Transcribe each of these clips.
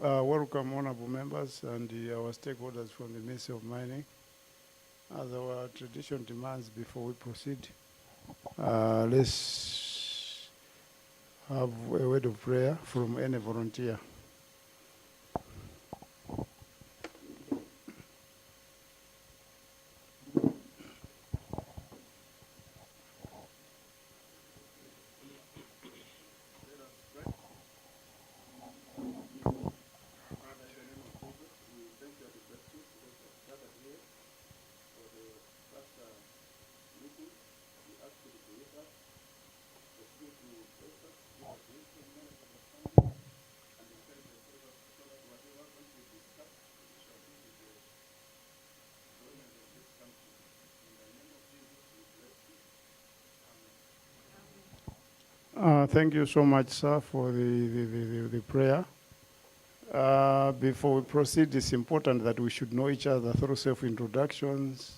Welcome, honorable members and our stakeholders from the Ministry of Mining. As our tradition demands, before we proceed, let's have a word of prayer from any volunteer. Thank you so much, sir, for the prayer. Before we proceed, it's important that we should know each other through self-introductions,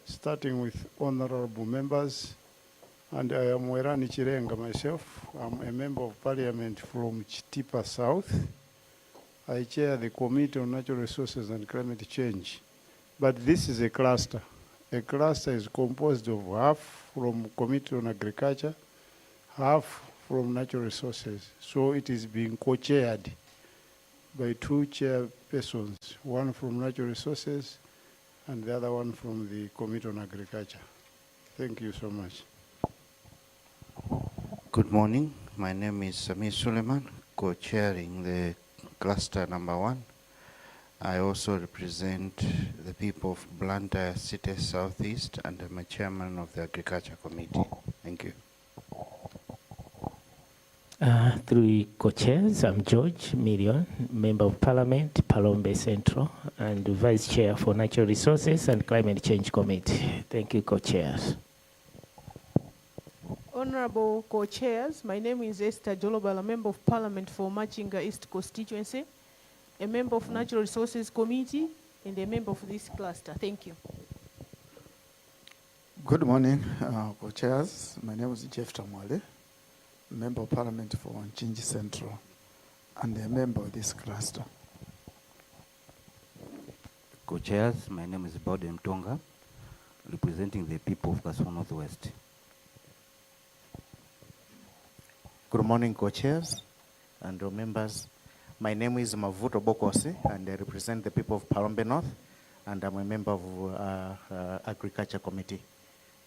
starting with honorable members. And I am Werani Chirenga myself. I'm a member of parliament from Chitipa South. I chair the Committee on Natural Resources and Climate Change. But this is a cluster. A cluster is composed of half from Committee on Agriculture, half from Natural Resources. So it is being co-chaired by two chairpersons, one from Natural Resources and the other one from the Committee on Agriculture. Thank you so much. Good morning. My name is Samir Suleiman, co-chairing the cluster number 1. I also represent the people of Blantyre City Southeast and I'm a chairman of the Agriculture Committee. Thank you. Through co-chairs, I'm George Million, Member of Parliament, Palombe Central, and Vice Chair for Natural Resources and Climate Change Committee. Thank you, co-chairs. Honorable co-chairs, my name is Esther Jolobala, Member of Parliament for Machinga East Constituency, a member of Natural Resources Committee, and a member of this cluster. Thank you. Good morning, co-chairs. My name is Jeff Tamwale, Member of Parliament for Nchinji Central, and a member of this cluster. Co-chairs, my name is Bode Mtonga, representing the people of Kaswa Northwest. Good morning, co-chairs and members. My name is Mavuto Bokosi, and I represent the people of Palombe North, and I'm a member of Agriculture Committee.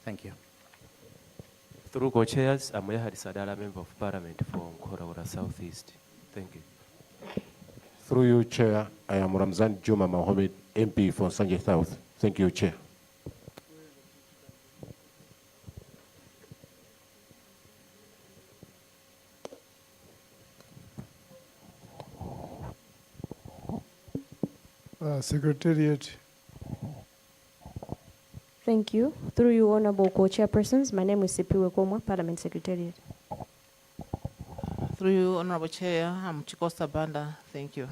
Thank you. Through co-chairs, I'm Yahadi Sadala, Member of Parliament for Nkora Southeast. Thank you. Through you, Chair, I am Ramzan Juma Mohammed, MP for Sanje South. Thank you, Chair. Secretariat. Thank you. Through you, honorable co-chairpersons, my name is Sipiwe Komwa, Parliament Secretariat. Through you, honorable chair, I'm Chikosta Banda. Thank you.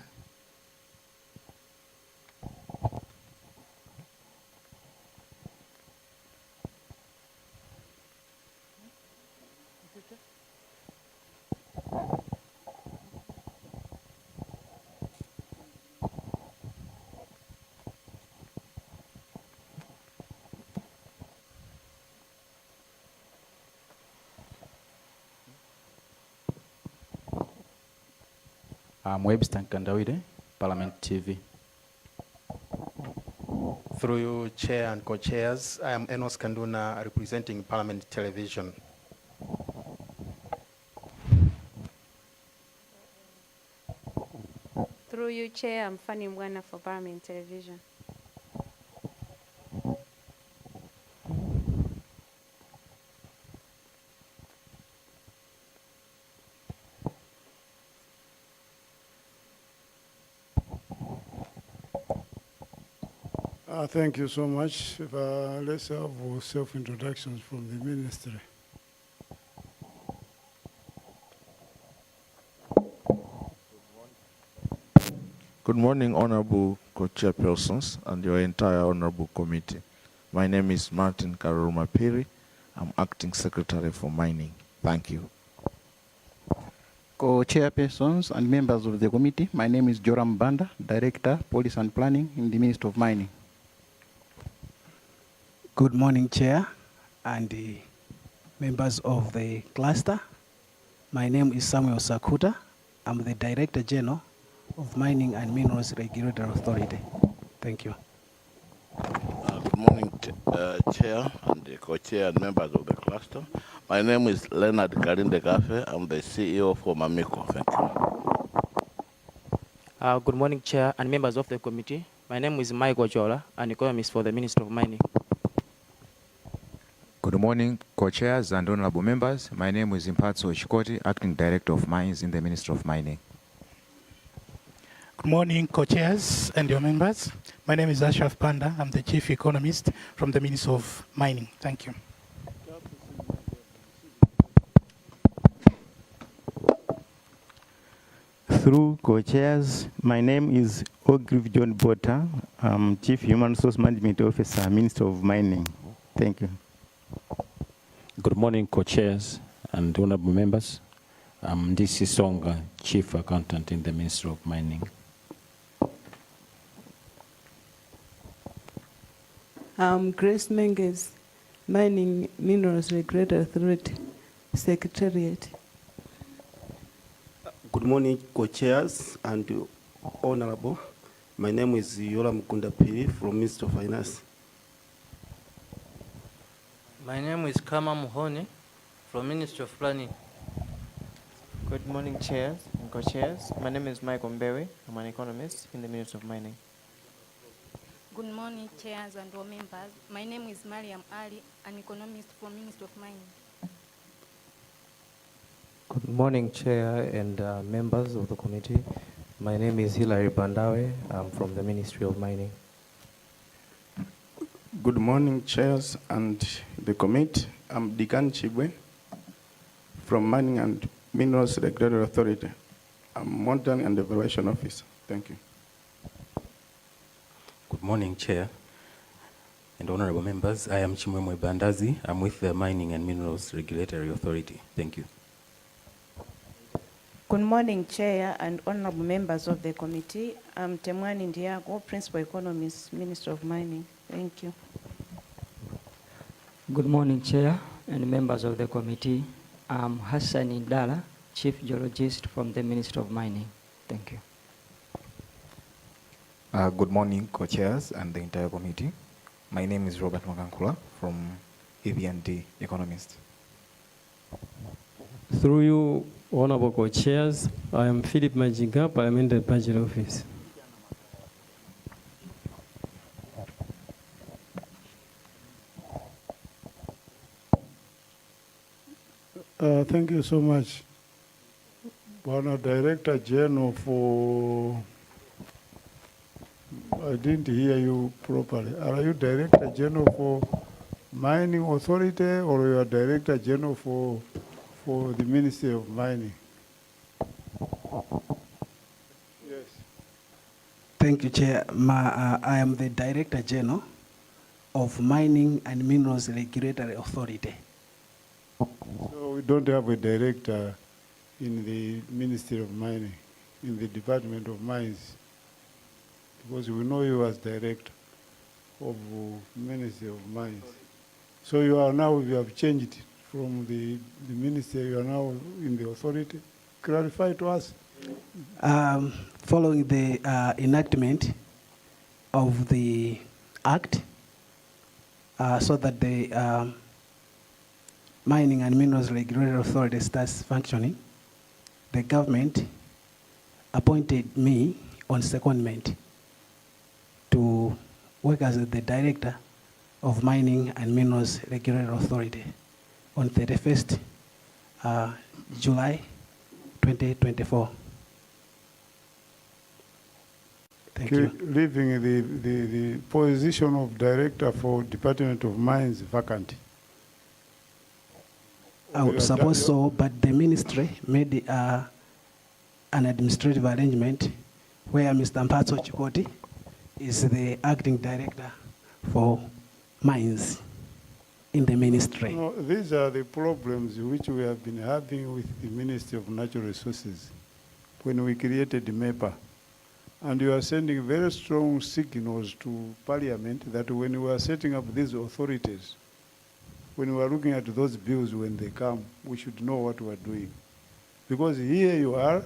I'm Webster Kandawide, Parliament TV. Through you, Chair and co-chairs, I am Enos Kanduna, representing Parliament Television. Through you, Chair, I'm Fanny Mwana for Parliament Television. Thank you so much. Let's have self-introductions from the ministry. Good morning, honorable co-chairpersons and your entire honorable committee. My name is Martin Karuruma Piri. I'm acting secretary for mining. Thank you. Co-chairpersons and members of the committee, my name is Joram Banda, Director, Policy and Planning in the Ministry of Mining. Good morning, Chair and members of the cluster. My name is Samuel Sakuta. I'm the Director General of Mining and Minerals Regulatory Authority. Thank you. Good morning, Chair and the co-chair and members of the cluster. My name is Leonard Kalinde Gafe. I'm the CEO for Mamiko. Thank you. Good morning, Chair and members of the committee. My name is Michael Jola, an economist for the Ministry of Mining. Good morning, co-chairs and honorable members. My name is Impatso Chikoti, Acting Director of Mines in the Ministry of Mining. Good morning, co-chairs and your members. My name is Ashraf Panda. I'm the Chief Economist from the Ministry of Mining. Thank you. Through co-chairs, my name is Ogrive John Bota. I'm Chief Human Resource Management Officer, Minister of Mining. Thank you. Good morning, co-chairs and honorable members. I'm DC Songa, Chief Accountant in the Ministry of Mining. I'm Grace Menges, Mining Minerals Regulatory Authority Secretariat. Good morning, co-chairs and honorable. My name is Yola Mukunda Piri from Ministry of Finance. My name is Kama Muhoni from Ministry of Planning. Good morning, chairs and co-chairs. My name is Michael Mbewe. I'm an economist in the Ministry of Mining. Good morning, chairs and all members. My name is Mariam Ali, an economist from Ministry of Mining. Good morning, Chair and members of the committee. My name is Hilary Bandawe. I'm from the Ministry of Mining. Good morning, chairs and the committee. I'm Dikan Chibwe from Mining and Minerals Regulatory Authority. I'm Monitoring and Evaluation Officer. Thank you. Good morning, Chair and honorable members. I am Chimwemwe Bandazi. I'm with the Mining and Minerals Regulatory Authority. Thank you. Good morning, Chair and honorable members of the committee. I'm Temwani Ndiago, Principal Economist, Minister of Mining. Thank you. Good morning, Chair and members of the committee. I'm Hassan Indala, Chief Geologist from the Ministry of Mining. Thank you. Good morning, co-chairs and the entire committee. My name is Robert Magankula from AV&D Economist. Through you, honorable co-chairs, I am Philip Majinga, Parliamentary Budget Office. Thank you so much. Bwana Director General for, I didn't hear you properly. Are you Director General for Mining Authority or you are Director General for the Ministry of Mining? Yes. Thank you, Chair. I am the Director General of Mining and Minerals Regulatory Authority. So we don't have a director in the Ministry of Mining, in the Department of Mines, because we know you as Director of Ministry of Mines. So you are now, you have changed from the Ministry, you are now in the authority. Clarify to us. Following the enactment of the Act, so that the Mining and Minerals Regulatory Authority starts functioning, the government appointed me on secondment to work as the Director of Mining and Minerals Regulatory Authority on 31st July 2024. Thank you. Leaving the position of Director for Department of Mines vacant. I would suppose so, but the ministry made an administrative arrangement where Mr. Mpatso Chikoti is the acting director for mines. in the ministry. No, these are the problems which we have been having with the Ministry of Natural Resources when we created the MEPA. And you are sending very strong signals to Parliament that when we are setting up these authorities, when we are looking at those bills when they come, we should know what we are doing. Because here you are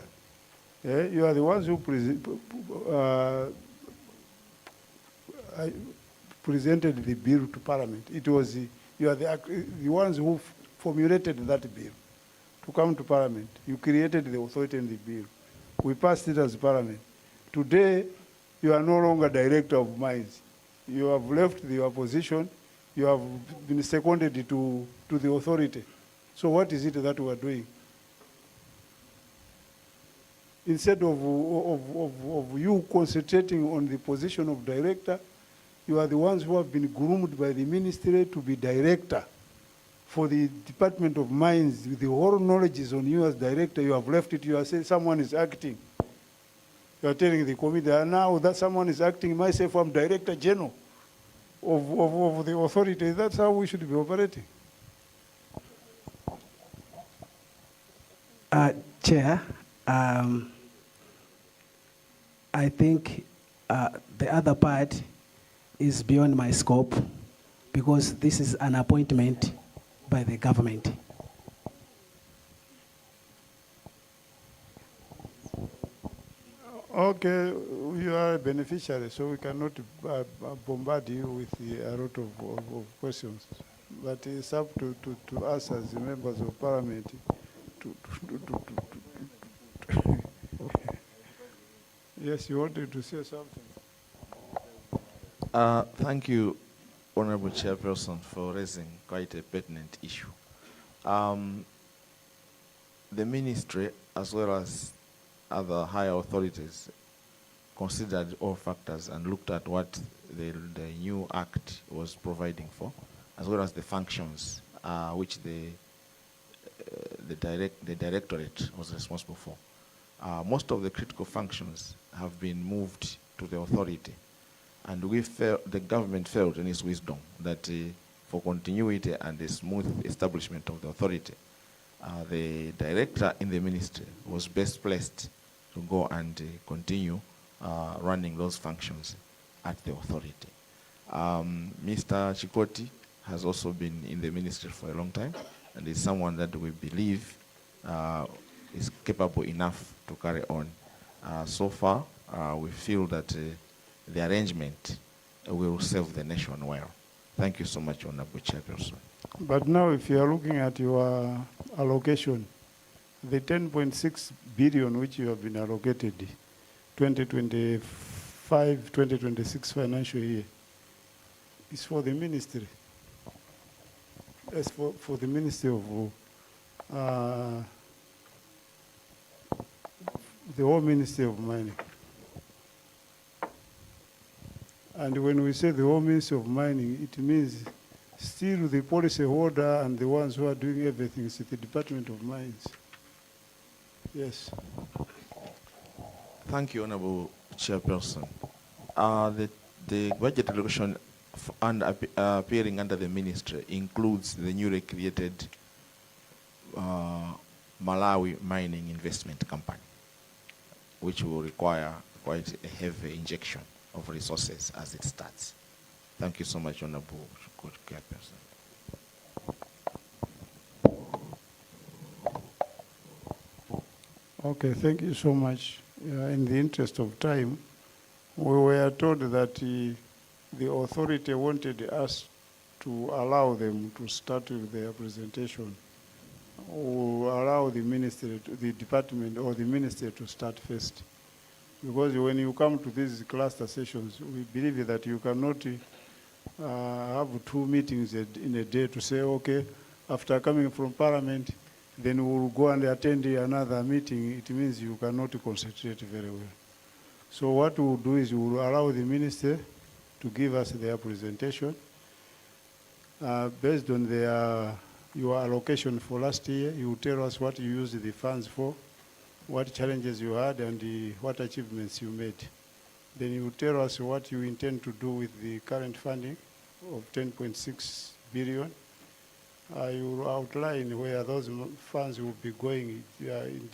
the ones who presented the bill to Parliament. It was you are the ones who formulated that bill to come to Parliament. You created the authority in the bill. We passed it as Parliament. Today, you are no longer director of mines. You have left your position. You have been seconded to the authority. So what is it that we are doing? Instead of you concentrating on the position of director, you are the ones who have been groomed by the ministry to be director for the Department of Mines. The whole knowledge is on you as director. You have left it. You are saying someone is acting. You are telling the committee, now that someone is acting, myself, I'm Director General of the authority. That's how we should be operating. Chair, I think the other part is beyond my scope because this is an appointment by the government. Okay, you are a beneficiary, so we cannot bombard you with a lot of questions. But it's up to us as members of Parliament Yes, you wanted to say something. Thank you, Honorable Chairperson, for raising quite a pertinent issue. The ministry, as well as other higher authorities, considered all factors and looked at what the new act was providing for, as well as the functions which the directorate was responsible for. Most of the critical functions have been moved to the authority, and the government felt in its wisdom that for continuity and the smooth establishment of the authority, the director in the ministry was best placed to go and continue running those functions at the authority. Mr. Chikoti has also been in the ministry for a long time and is someone that we believe is capable enough to carry on. So far, we feel that the arrangement will serve the nation well. Thank you so much, Honorable Chairperson. But now if you are looking at your allocation, the 10.6 billion which you have been allocated 2025-2026 financial year is for the ministry. As for the Ministry of the whole Ministry of Mining. And when we say the whole Ministry of Mining, it means still the policy holder and the ones who are doing everything is the Department of Mines. Yes. Thank you, Honorable Chairperson. The budget allocation appearing under the ministry includes the newly created Malawi Mining Investment Company, which will require quite a heavy injection of resources as it starts. Thank you so much, Honorable Chairperson. Okay, thank you so much. In the interest of time, we were told that the authority wanted us to allow them to start with their presentation, or allow the ministry, the department or the ministry to start first. Because when you come to these cluster sessions, we believe that you cannot have 2 meetings in a day to say, okay, after coming from Parliament, then we'll go and attend another meeting. It means you cannot concentrate very well. So what we'll do is we'll allow the minister to give us their presentation based on your allocation for last year. You will tell us what you used the funds for, what challenges you had, and what achievements you made. Then you will tell us what you intend to do with the current funding of 10.6 billion. I will outline where those funds will be going in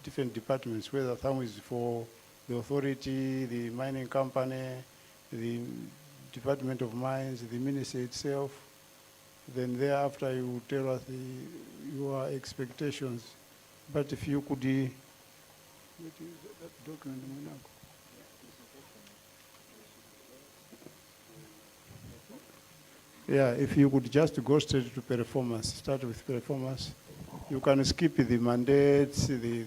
different departments, whether some is for the authority, the mining company, the Department of Mines, the ministry itself. Then thereafter you will tell us your expectations. But if you could, what is that document? Yeah, if you could just go straight to performance, start with performance. You can skip the mandates, the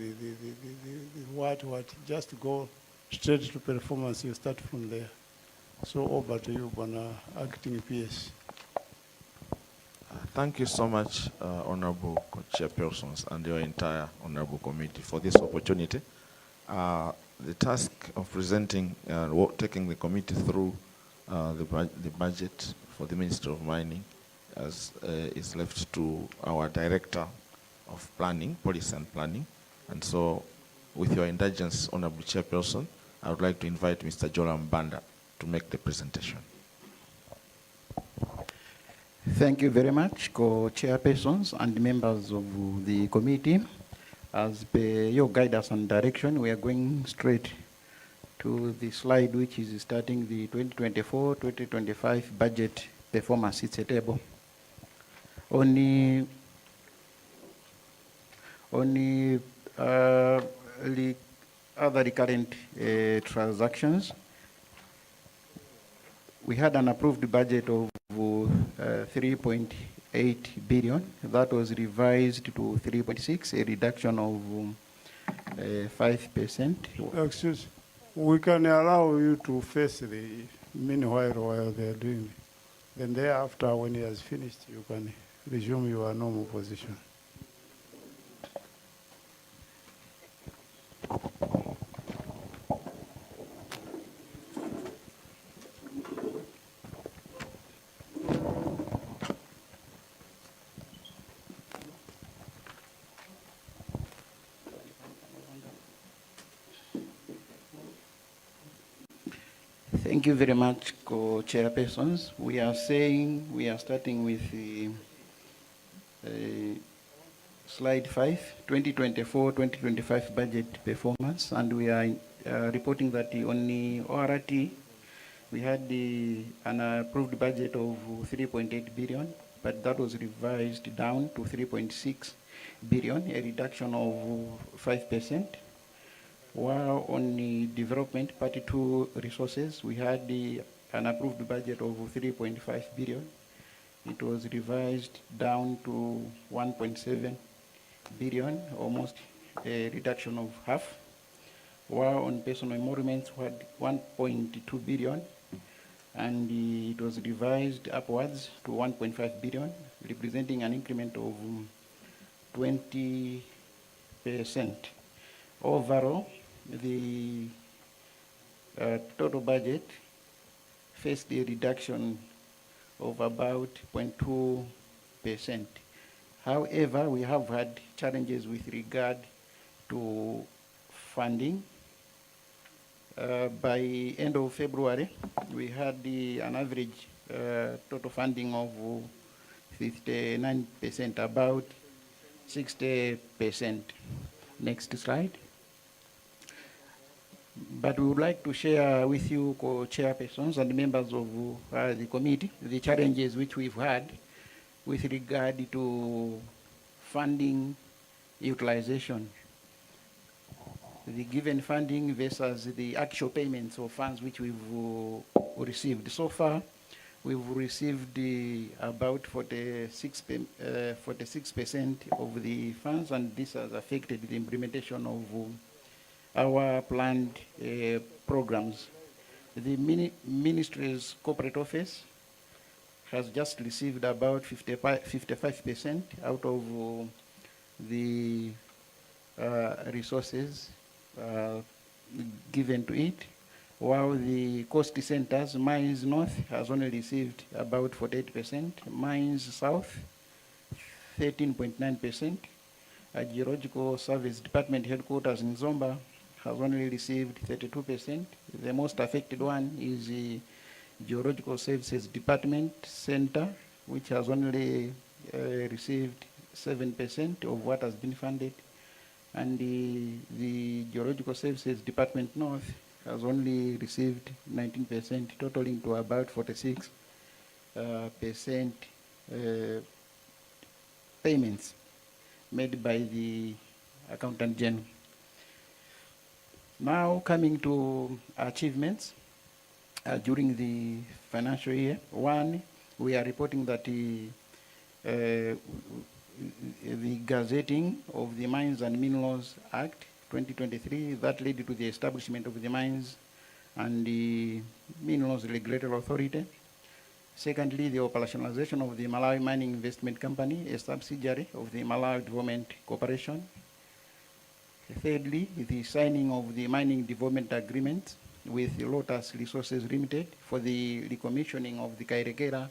what, just go straight to performance, you start from there. So over to you, Bwana Acting PS. Thank you so much, Honorable Chairpersons and your entire Honorable Committee for this opportunity. The task of presenting, taking the committee through the budget for the Ministry of Mining is left to our Director of Planning, Policy and Planning. And so, with your indulgence, Honorable Chairperson, I would like to invite Mr. Joram Banda to make the presentation. Thank you very much, co-chairpersons and members of the committee. As per your guidance and direction, we are going straight to the slide which is starting the 2024-2025 budget performance. It's a table. Only other recurrent transactions. We had an approved budget of 3.8 billion. That was revised to 3.6, a reduction of 5%. Excuse, we can allow you to face the meanwhile while they're doing it. Then thereafter, when he has finished, you can resume your normal position. Thank you very much, co-chairpersons. We are starting with slide 5, 2024-2025 budget performance, and we are reporting that on the ORT, we had an approved budget of 3.8 billion, but that was revised down to 3.6 billion, a reduction of 5%. While on the development party 2 resources, we had an approved budget of 3.5 billion. It was revised down to 1.7 billion, almost a reduction of half. While on personal emoluments, we had 1.2 billion, and it was revised upwards to 1.5 billion, representing an increment of 20%. Overall, the total budget faced a reduction of about 0.2%. However, we have had challenges with regard to funding. By end of February, we had an average total funding of 59%, about 60%. Next slide. But we would like to share with you, co-chairpersons and members of the committee, the challenges which we've had with regard to funding utilization. The given funding versus the actual payments of funds which we've received. So far, we've received about 46% of the funds, and this has affected the implementation of our planned programs. The ministry's corporate office has just received about 55% out of the resources given to it, while the cost centers, Mines North has only received about 48%, Mines South 13.9%, Geological Service Department headquarters in Zomba has only received 32%. The most affected one is the Geological Services Department Center, which has only received 7% of what has been funded, and the Geological Services Department North has only received 19%, totaling to about 46% payments made by the Accountant General. Now coming to achievements during the financial year. One, we are reporting that the gazetting of the Mines and Minerals Act 2023, that led to the establishment of the Mines and the Minerals Regulatory Authority. Secondly, the operationalization of the Malawi Mining Investment Company, a subsidiary of the Malawi Development Corporation. Thirdly, the signing of the mining development agreement with Lotus Resources Limited for the recommissioning of the Kairekera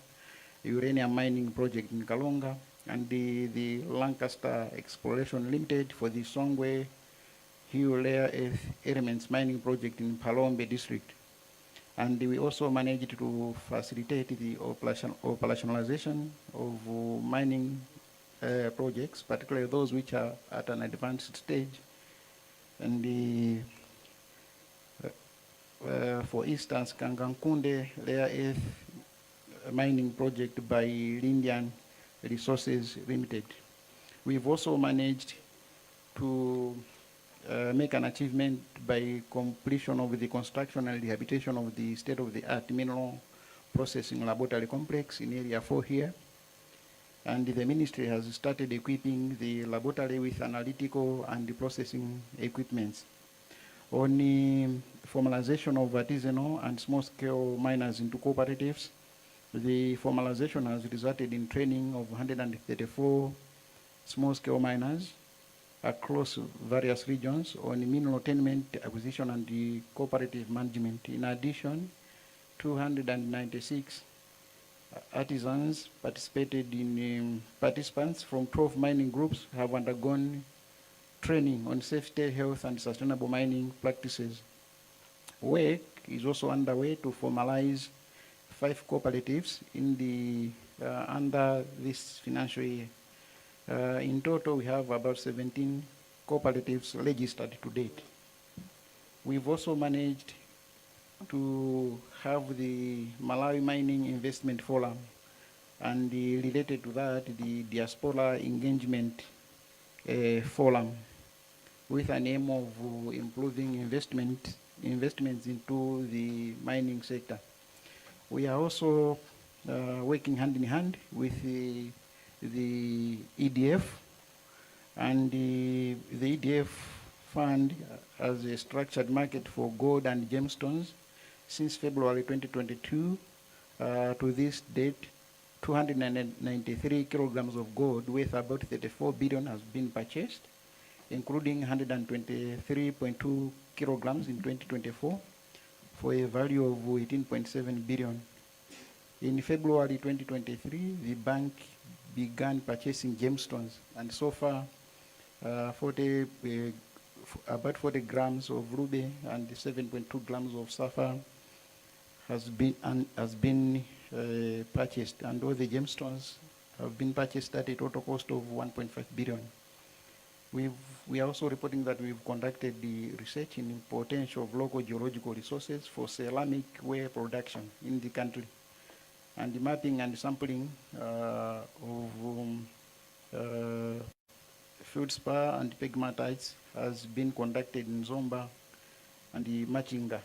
uranium mining project in Kalonga, and the Lancaster Exploration Limited for the Songwe Hill Rare Earth Elements mining project in Palombe district. And we also managed to facilitate the operationalization of mining projects, particularly those which are at an advanced stage. And for instance, Kangankunde Rare Earth mining project by Lindian Resources Limited. We've also managed to make an achievement by completion of the construction and rehabilitation of the state-of-the-art mineral processing laboratory complex in Area 4 here. And the ministry has started equipping the laboratory with analytical and processing equipments. On the formalization of artisanal and small-scale miners into cooperatives, the formalization has resulted in training of 134 small-scale miners across various regions on mineral tenement acquisition and the cooperative management. In addition, 296 artisans participated in participants from 12 mining groups have undergone training on safety, health, and sustainable mining practices. Work is also underway to formalize 5 cooperatives in the under this financial year. In total, we have about 17 cooperatives registered to date. We've also managed to have the Malawi Mining Investment Forum, and related to that, the Diaspora Engagement Forum, with an aim of improving investments into the mining sector. We are also working hand in hand with the EDF, and the EDF fund as a structured market for gold and gemstones since February 2022 to this date. 293 kilograms of gold worth about 34 billion has been purchased, including 123.2 kilograms in 2024 for a value of 18.7 billion. In February 2023, the bank began purchasing gemstones, and so far about 40 grams of ruby and 7.2 grams of sapphire has been purchased, and all the gemstones have been purchased at a total cost of 1.5 billion. We are also reporting that we've conducted the research in the potential of local geological resources for ceramic ware production in the country, and the mapping and sampling of feldspar and pegmatites has been conducted in Zomba and the Machinga.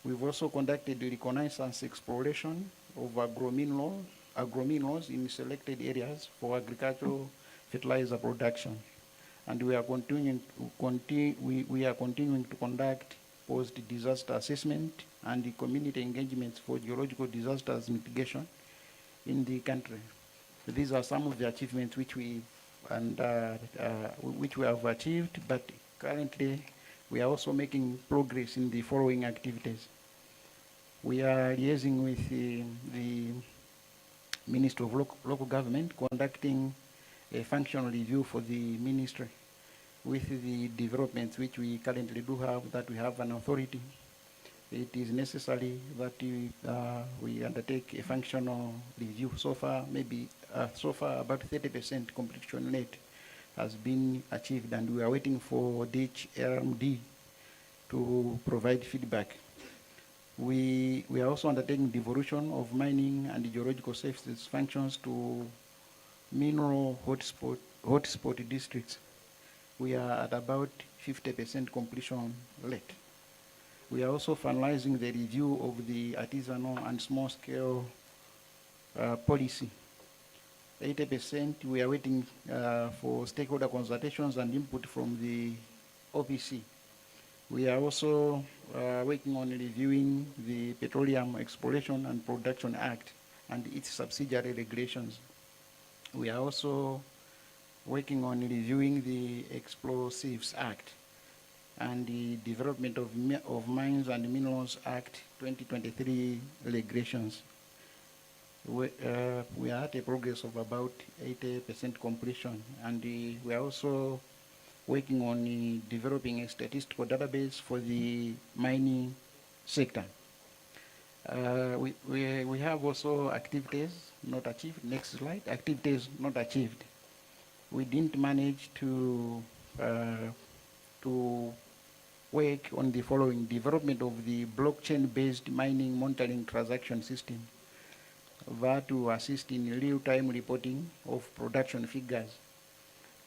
We've also conducted the reconnaissance exploration of agrominerals in selected areas for agricultural fertilizer production. And we are continuing to conduct post-disaster assessment and the community engagements for geological disasters mitigation in the country. These are some of the achievements which we have achieved, but currently we are also making progress in the following activities. We are liaising with the Ministry of Local Government, conducting a functional review for the ministry with the developments which we currently do have, that we have an authority, it is necessary that we undertake a functional review. So far, about 30% completion rate has been achieved, and we are waiting for DHLMD to provide feedback. We are also undertaking devolution of mining and geological services functions to mineral hotspot districts. We are at about 50% completion rate. We are also finalizing the review of the artisanal and small-scale policy. 80%, we are waiting for stakeholder consultations and input from the OPC. We are also working on reviewing the Petroleum Exploration and Production Act and its subsidiary regulations. We are also working on reviewing the Explosives Act and the Development of Mines and Minerals Act 2023 regulations. We are at a progress of about 80% completion, and we are also working on developing a statistical database for the mining sector. We have also activities not achieved. Next slide. Activities not achieved. We didn't manage to work on the following: development of the blockchain-based mining monitoring transaction system that will assist in real-time reporting of production figures.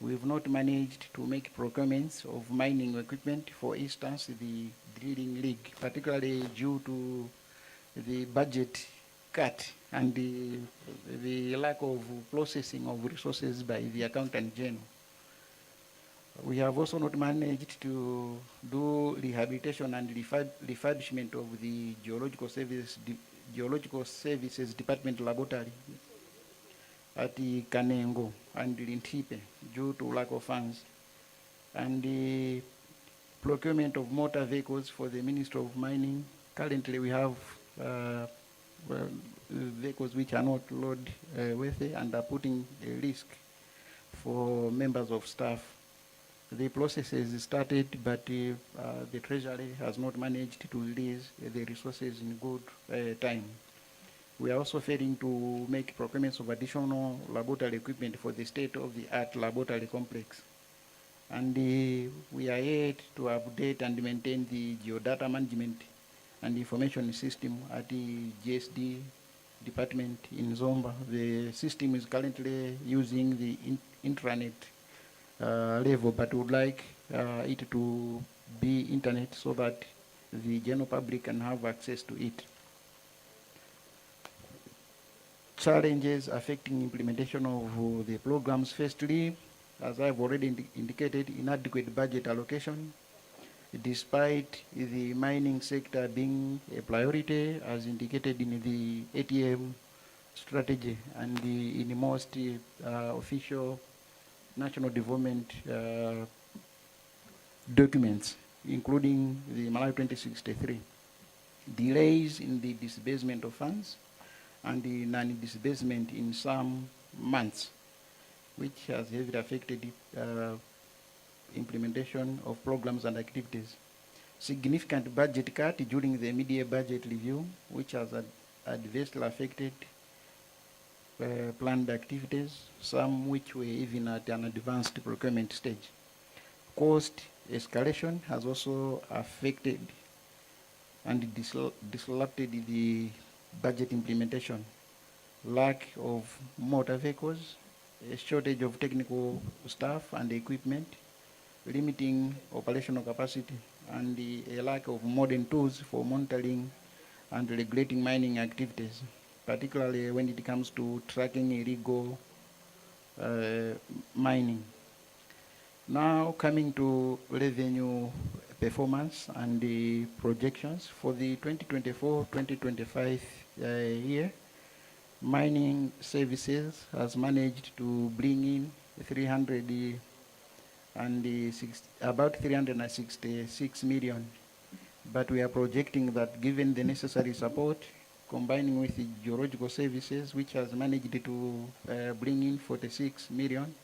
We've not managed to make procurements of mining equipment, for instance, the drilling rig, particularly due to the budget cut and the lack of processing of resources by the accountant general. We have also not managed to do rehabilitation and refurbishment of the Geological Services Department laboratory at the Kanengo and Lintipe due to lack of funds. And the procurement of motor vehicles for the Ministry of Mining. Currently we have vehicles which are not road worthy and are putting a risk for members of staff. The process is started, but the Treasury has not managed to release the resources in good time. We are also failing to make procurements of additional laboratory equipment for the state-of-the-art laboratory complex. And we are yet to update and maintain the geodata management and information system at the GSD department in Zomba. The system is currently using the intranet level, but would like it to be internet so that the general public can have access to it. Challenges affecting implementation of the programs. Firstly, as I've already indicated, inadequate budget allocation, despite the mining sector being a priority as indicated in the ATM strategy and in most official national development documents, including the MALAWI 2063. Delays in the disbursement of funds and the non-disbursement in some months, which has heavily affected implementation of programs and activities. Significant budget cut during the mid-year budget review, which has adversely affected planned activities, some which were even at an advanced procurement stage. Cost escalation has also affected and disrupted the budget implementation. Lack of motor vehicles, a shortage of technical staff and equipment, limiting operational capacity, and a lack of modern tools for monitoring and regulating mining activities, particularly when it comes to tracking illegal mining. Now coming to revenue performance and the projections for the 2024-2025 year, mining services has managed to bring in about 366 million, but we are projecting that given the necessary support, combining with the geological services, which has managed to bring in 46 million,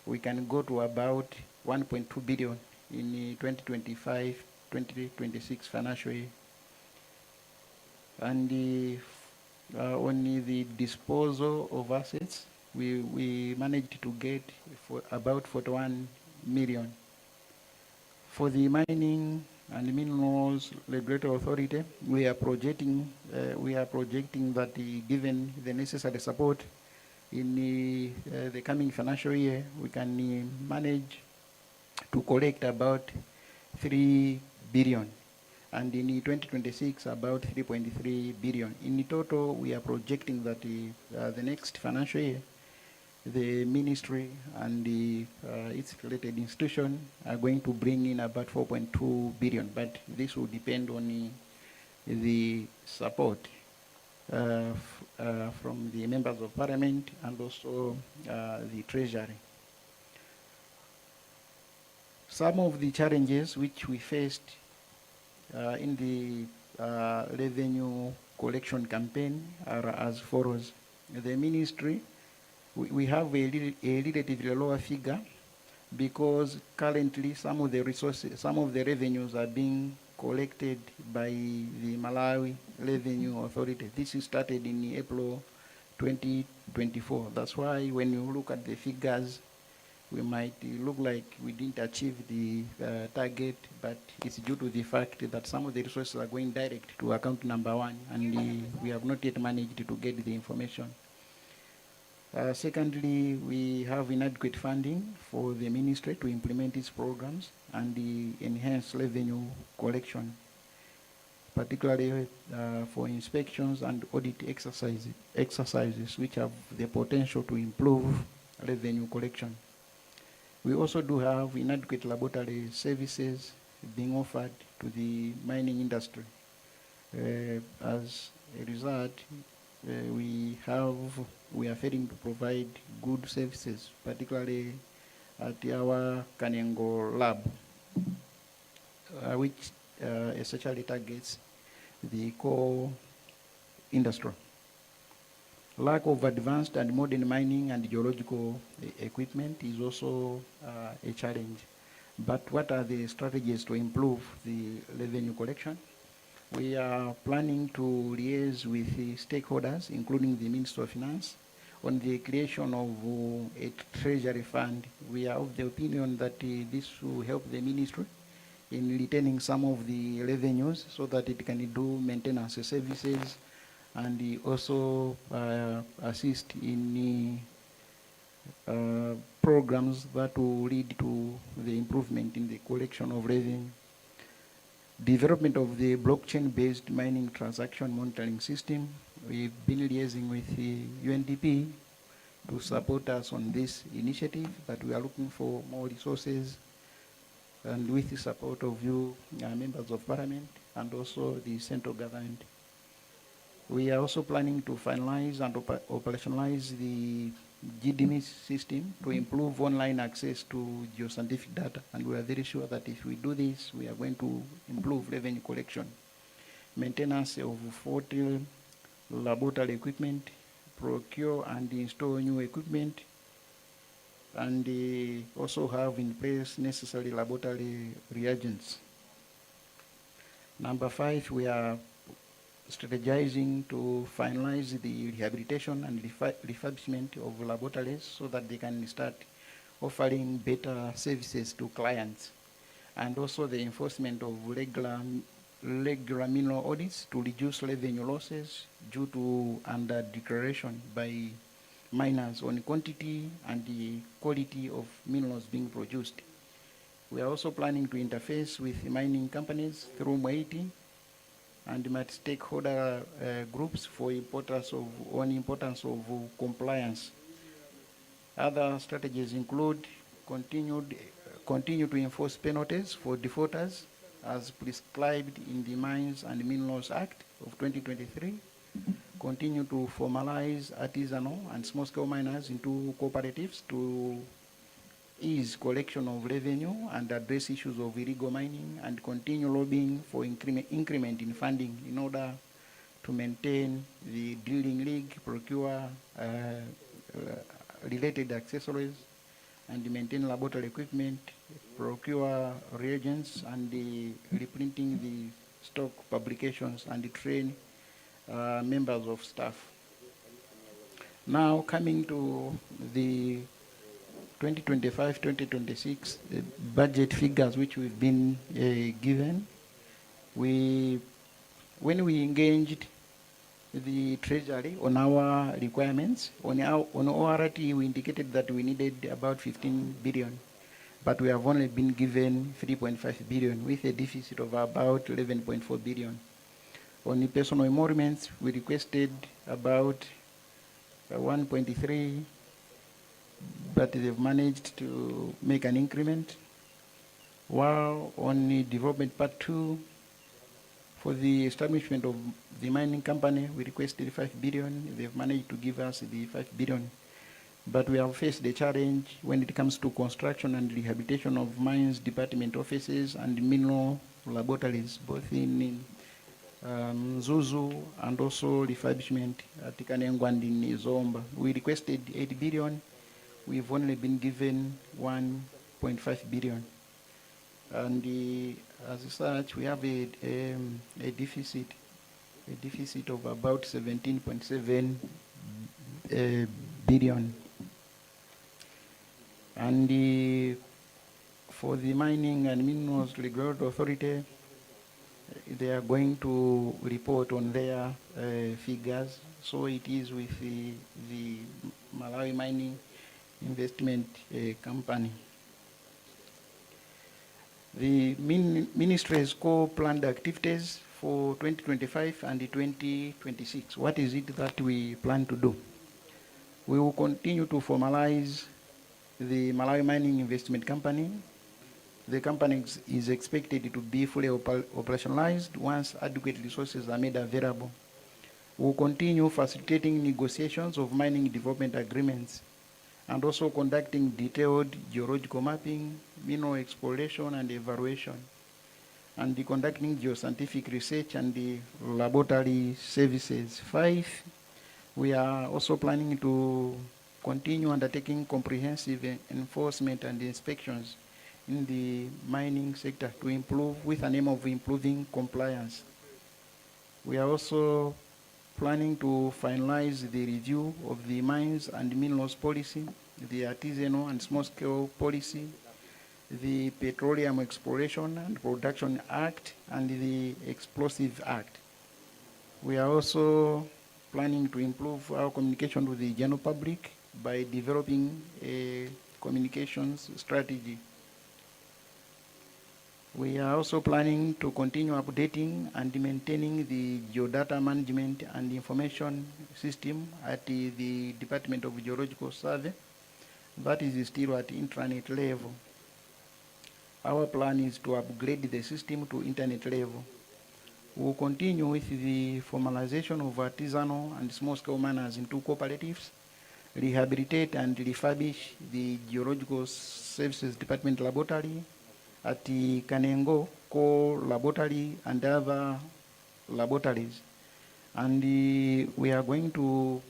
we can go to about 1.2 billion in the 2025-2026 financial year. And on the disposal of assets, we managed to get for about 41 million. For the mining and minerals regulatory authority, we are projecting that given the necessary support in the coming financial year, we can manage to collect about 3 billion, and in 2026 about 3.3 billion. In total, we are projecting that the next financial year, the ministry and its related institution are going to bring in about 4.2 billion, but this will depend on the support from the members of parliament and also the treasury. Some of the challenges which we faced in the revenue collection campaign are as follows. The ministry, we have a relatively lower figure because currently some of the resources, some of the revenues are being collected by the Malawi Revenue Authority. This is started in April 2024. That's why when you look at the figures, we might look like we didn't achieve the target, but it's due to the fact that some of the resources are going direct to account number 1, and we have not yet managed to get the information. Secondly, we have inadequate funding for the ministry to implement its programs and the enhanced revenue collection, particularly for inspections and audit exercises which have the potential to improve revenue collection. We also do have inadequate laboratory services being offered to the mining industry. As a result, we are failing to provide good services, particularly at our Kanengo lab, which essentially targets the core industry. Lack of advanced and modern mining and geological equipment is also a challenge. But what are the strategies to improve the revenue collection? We are planning to liaise with the stakeholders, including the Minister of Finance, on the creation of a treasury fund. We are of the opinion that this will help the ministry in retaining some of the revenues so that it can do maintenance services and also assist in programs that will lead to the improvement in the collection of revenue. Development of the blockchain-based mining transaction monitoring system. We've been liaising with the UNDP to support us on this initiative, but we are looking for more resources, and with the support of you, members of parliament, and also the central government. We are also planning to finalize and operationalize the GDMIS system to improve online access to geoscientific data, and we are very sure that if we do this, we are going to improve revenue collection. Maintenance of 40 laboratory equipment, procure and install new equipment, and also have in place necessary laboratory reagents. Number 5, we are strategizing to finalize the rehabilitation and refurbishment of laboratories so that they can start offering better services to clients, and also the enforcement of regular mineral audits to reduce revenue losses due to under declaration by miners on quantity and the quality of minerals being produced. We are also planning to interface with mining companies through MAITI and stakeholder groups for importance of compliance. Other strategies include continue to enforce penalties for defaulters as prescribed in the Mines and Minerals Act of 2023, continue to formalize artisanal and small-scale miners into cooperatives to ease collection of revenue and address issues of illegal mining, and continue lobbying for increment in funding in order to maintain the drilling rig, procure related accessories, and maintain laboratory equipment, procure reagents, and reprinting the stock publications, and train members of staff. Now coming to the 2025-2026 budget figures which we've been given, when we engaged the Treasury on our requirements, on ORT we indicated that we needed about 15 billion, but we have only been given 3.5 billion with a deficit of about 11.4 billion. On the personal emoluments, we requested about 1.3, but they've managed to make an increment. While on the development part 2, for the establishment of the mining company, we requested 5 billion. They've managed to give us the 5 billion. But we have faced the challenge when it comes to construction and rehabilitation of mines department offices and mineral laboratories, both in Zuzu and also refurbishment at Kanengwa and in Zomba. We requested 8 billion. We've only been given 1.5 billion. And as such, we have a deficit of about 17.7 billion. And for the Mining and Minerals Regulatory Authority, they are going to report on their figures. So it is with the Malawi Mining Investment Company. The ministry has co-planned activities for 2025 and 2026. What is it that we plan to do? We will continue to formalize the Malawi Mining Investment Company. The company is expected to be fully operationalized once adequate resources are made available. We will continue facilitating negotiations of mining development agreements and also conducting detailed geological mapping, mineral exploration and evaluation, and conducting geoscientific research and the laboratory services. 5, we are also planning to continue undertaking comprehensive enforcement and inspections in the mining sector to improve, with an aim of improving compliance. We are also planning to finalize the review of the mines and minerals policy, the artisanal and small-scale policy, the Petroleum Exploration and Production Act, and the Explosive Act. We are also planning to improve our communication with the general public by developing a communications strategy. We are also planning to continue updating and maintaining the geodata management and information system at the Department of Geological Survey. That is still at intranet level. Our plan is to upgrade the system to internet level. We will continue with the formalization of artisanal and small-scale miners into cooperatives, rehabilitate and refurbish the Geological Services Department laboratory at the Kanengo Core Laboratory and other laboratories. And we are going to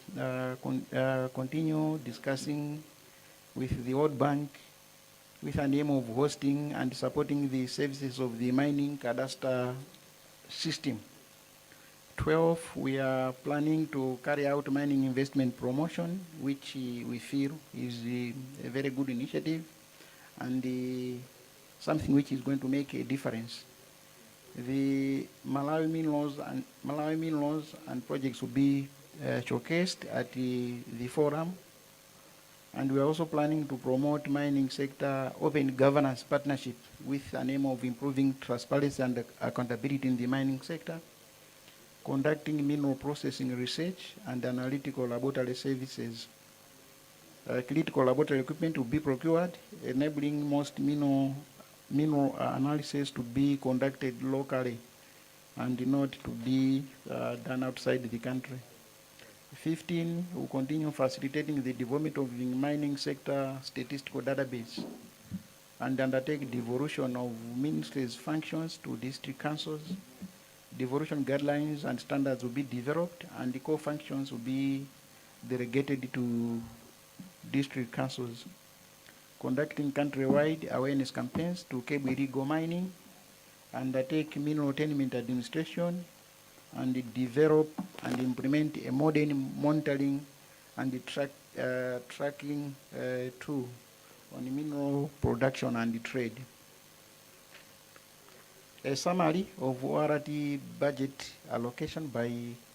continue discussing with the World Bank with an aim of hosting and supporting the services of the mining cadastre system. 12, we are planning to carry out mining investment promotion, which we feel is a very good initiative and something which is going to make a difference. The Malawi minerals and projects will be showcased at the forum. And we are also planning to promote mining sector open governance partnership with an aim of improving transparency and accountability in the mining sector, conducting mineral processing research and analytical laboratory services. Critical laboratory equipment will be procured, enabling most mineral analysis to be conducted locally and not to be done outside the country. 15, we'll continue facilitating the development of the mining sector statistical database and undertake devolution of ministries' functions to district councils. Devolution guidelines and standards will be developed and the core functions will be delegated to district councils. Conducting countrywide awareness campaigns to curb illegal mining, undertake mineral tenement administration, and develop and implement a modern monitoring and tracking tool on mineral production and trade. A summary of ORT budget allocation by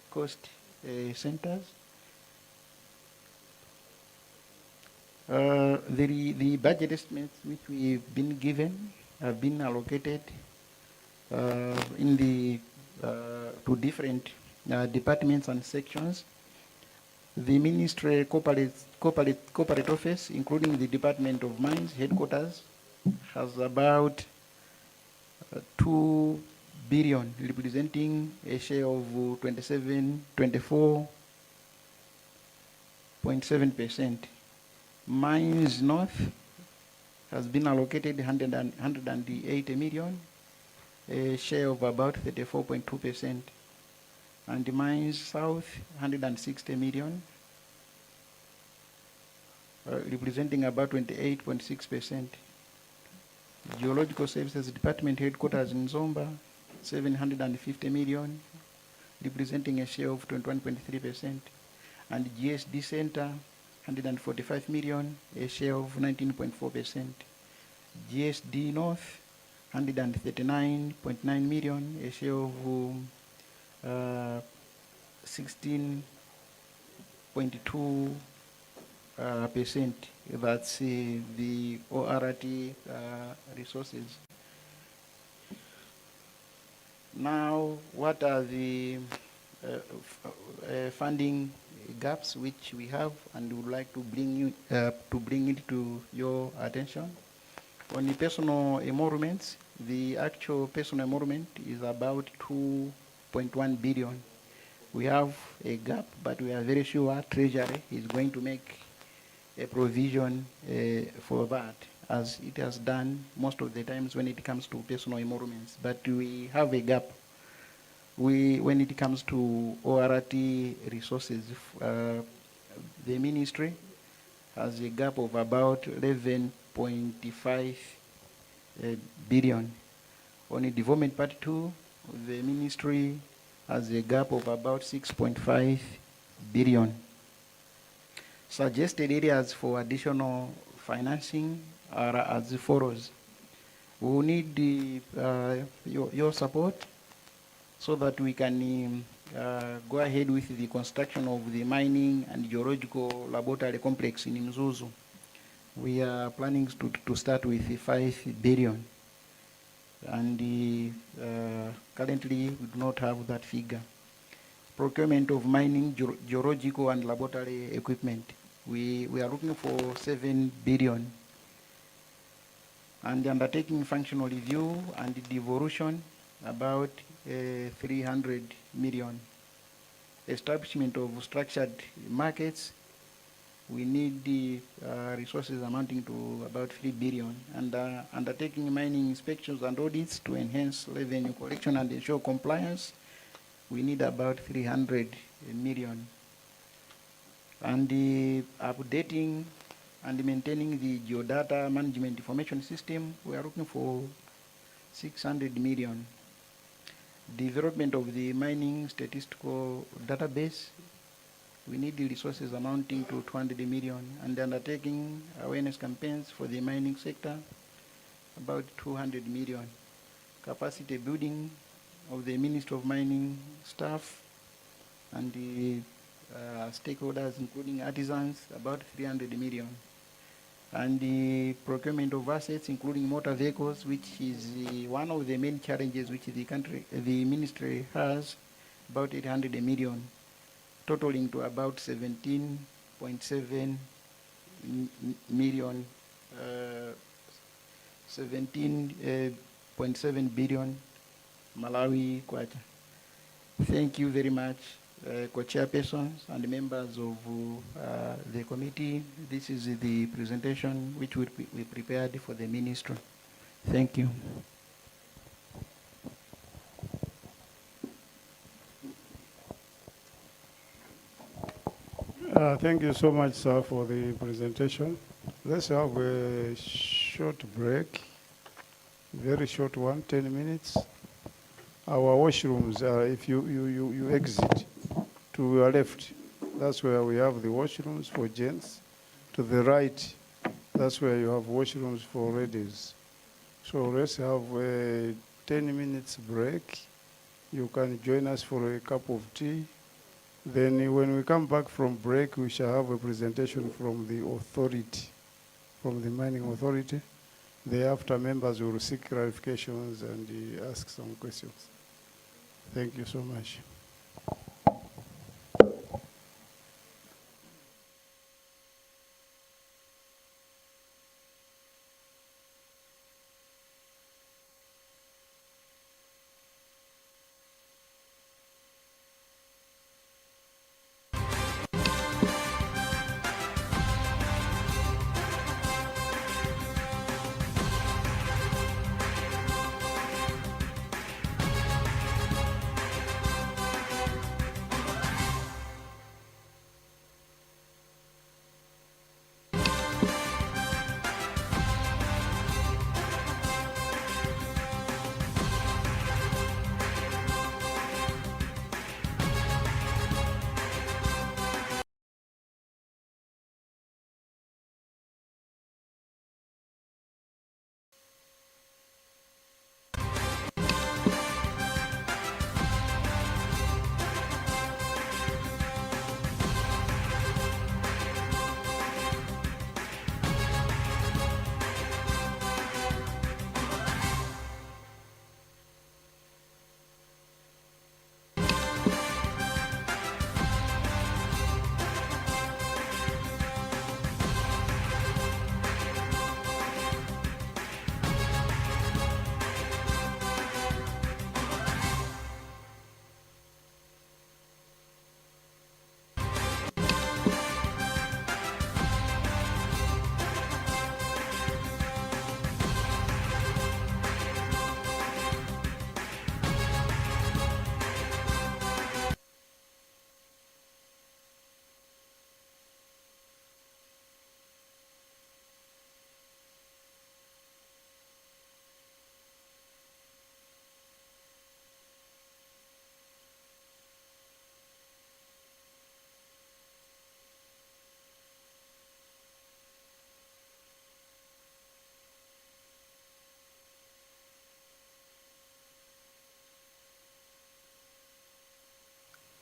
cost centers. The budget estimates which we've been given have been allocated in the to different departments and sections. The Ministry corporate office, including the Department of Mines headquarters, has about 2 billion, representing a share of 24.7%. Mines North has been allocated 180 million, a share of about 34.2%. And the Mines South, 160 million, representing about 28.6%. Geological Services Department headquarters in Zomba, 750 million, representing a share of 21.3%. And GSD Center, 145 million, a share of 19.4%. GSD North, 139.9 million, a share of 16.2%. That's the ORT resources. Now, what are the funding gaps which we have, and would like to bring it to your attention? On the personal emoluments, the actual personal emolument is about 2.1 billion. We have a gap, but we are very sure Treasury is going to make a provision for that, as it has done most of the times when it comes to personal emoluments. But we have a gap. When it comes to ORT resources, the ministry has a gap of about 11.5 billion. On the development part 2, the ministry has a gap of about 6.5 billion. Suggested areas for additional financing are as follows. We will need your support so that we can go ahead with the construction of the mining and geological laboratory complex in Mzuzu. We are planning to start with 5 billion. And currently we do not have that figure. Procurement of mining, geological and laboratory equipment. We are looking for 7 billion. And undertaking functional review and devolution, about 300 million. Establishment of structured markets, we need the resources amounting to about 3 billion. And undertaking mining inspections and audits to enhance revenue collection and ensure compliance, we need about 300 million. And the updating and maintaining the geodata management information system, we are looking for 600 million. Development of the mining statistical database, we need the resources amounting to 200 million. And undertaking awareness campaigns for the mining sector, about 200 million. Capacity building of the Ministry of Mining staff and the stakeholders, including artisans, about 300 million. And the procurement of assets, including motor vehicles, which is one of the main challenges which the ministry has, about 800 million, totaling to about 17.7 million, 17.7 billion Malawi kwacha. Thank you very much, co-chairpersons and members of the committee. This is the presentation which we prepared for the ministry. Thank you. Thank you so much, sir, for the presentation. Let's have a short break, very short one, 10 minutes. our washrooms are, if you exit to your left, that's where we have the washrooms for gents. To the right, that's where you have washrooms for ladies. So let's have a 10 minutes break. You can join us for a cup of tea. Then when we come back from break, we shall have a presentation from the authority, from the mining authority. Thereafter, members will seek clarifications and ask some questions. Thank you so much.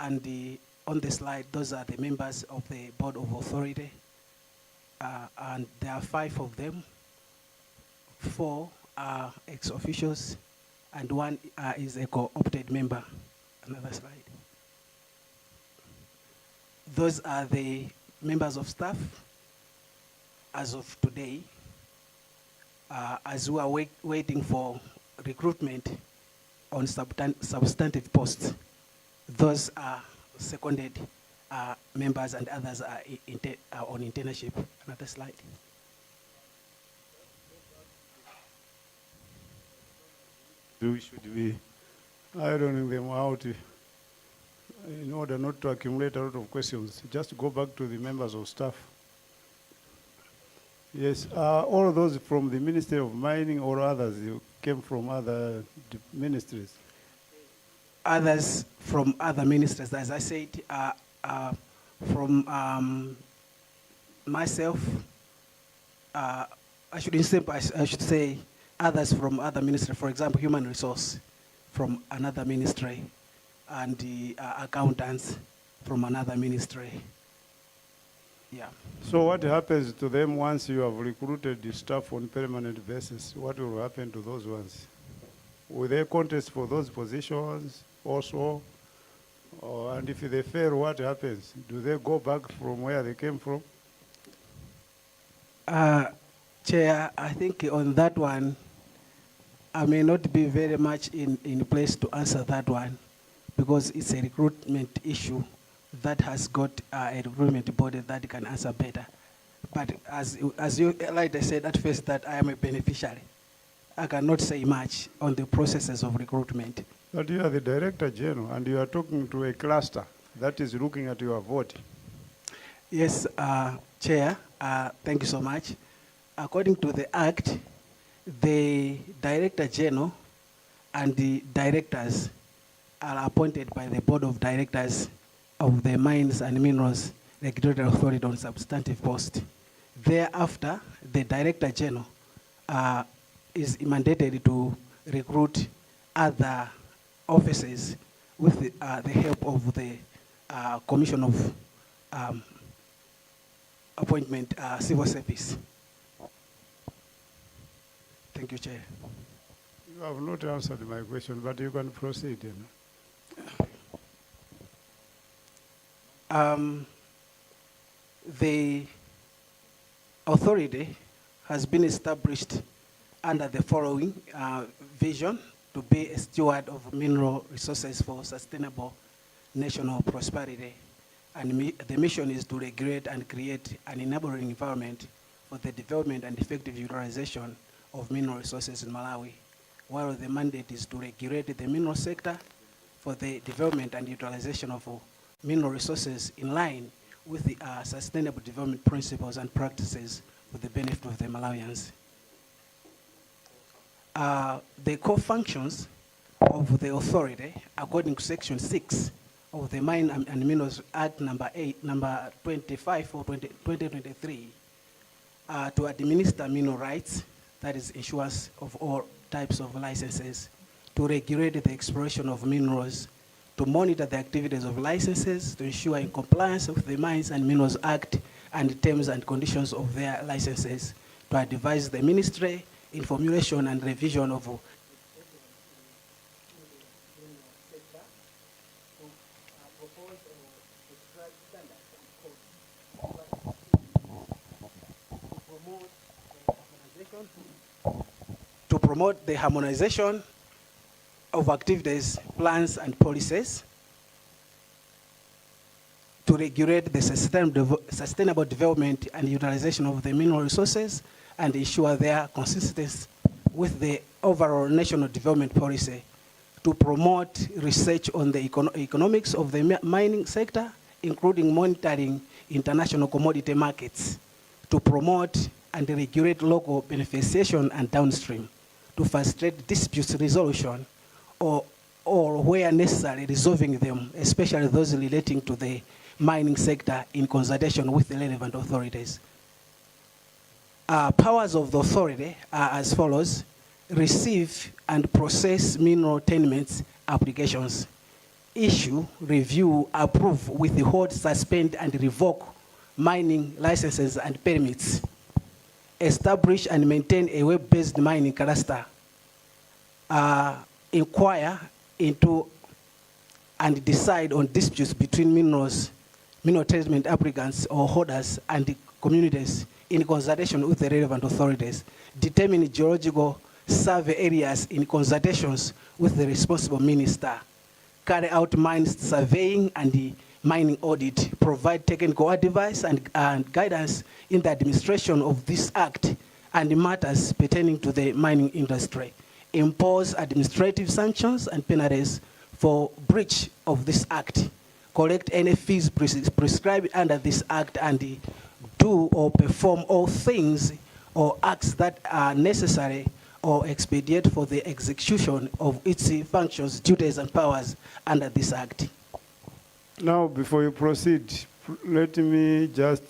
And on the slide, those are the members of the Board of Authority. And there are 5 of them. 4 are ex-officials, and 1 is a co-opted member. Another slide. Those are the members of staff as of today, as we are waiting for recruitment on substantive posts. Those are seconded members and others are on internship. Another slide. Should be ironing them out in order not to accumulate a lot of questions. Just go back to the members of staff. Yes, all those from the Ministry of Mining or others, you came from other ministries? Others from other ministries, as I said, from myself, I should say others from other ministries, for example, human resource from another ministry, and the accountants from another ministry. Yeah. So what happens to them once you have recruited the staff on permanent basis? What will happen to those ones? Will they contest for those positions also? And if they fail, what happens? Do they go back from where they came from? Chair, I think on that one, I may not be very much in place to answer that one, because it's a recruitment issue that has got a recruitment body that can answer better. But as you like I said at first that I am a beneficiary, I cannot say much on the processes of recruitment. But you are the Director General and you are talking to a cluster that is looking at your vote. Yes, Chair, thank you so much. According to the Act, the Director General and the directors are appointed by the Board of Directors of the Mines and Minerals Regulatory Authority on substantive post. Thereafter, the Director General is mandated to recruit other officers with the help of the Commission of Appointment Civil Service. Thank you, Chair. You have not answered my question, but you can proceed. You know. The authority has been established under the following vision: to be a steward of mineral resources for sustainable national prosperity. And the mission is to regulate and create an enabling environment for the development and effective utilization of mineral resources in Malawi, while the mandate is to regulate the mineral sector for the development and utilization of mineral resources in line with the sustainable development principles and practices for the benefit of the Malawians. The core functions of the authority, according to Section 6 of the Mine and Minerals Act number 25 for 2023, to administer mineral rights, that is issuance of all types of licenses, to regulate the exploration of minerals, to monitor the activities of licenses, to ensure in compliance with the Mines and Minerals Act and the terms and conditions of their licenses, to advise the ministry in formulation and revision of to promote the harmonization of activities, plans, and policies, to regulate the sustainable development and utilization of the mineral resources and ensure their consistency with the overall national development policy, to promote research on the economics of the mining sector, including monitoring international commodity markets, to promote and regulate local beneficiation and downstream, to frustrate disputes resolution, or where necessary, resolving them, especially those relating to the mining sector in consultation with the relevant authorities. Powers of the authority are as follows: receive and process mineral tenements applications, issue, review, approve, withhold, suspend, and revoke mining licenses and permits, establish and maintain a web-based mining cluster, inquire into and decide on disputes between mineral tenement applicants or holders and the communities in consultation with the relevant authorities, determine geological survey areas in consultations with the responsible minister, carry out mine surveying and the mining audit, provide technical advice and guidance in the administration of this act and matters pertaining to the mining industry, impose administrative sanctions and penalties for breach of this act, collect any fees prescribed under this act, and do or perform all things or acts that are necessary or expedient for the execution of its functions, duties, and powers under this act. Now, before you proceed, let me just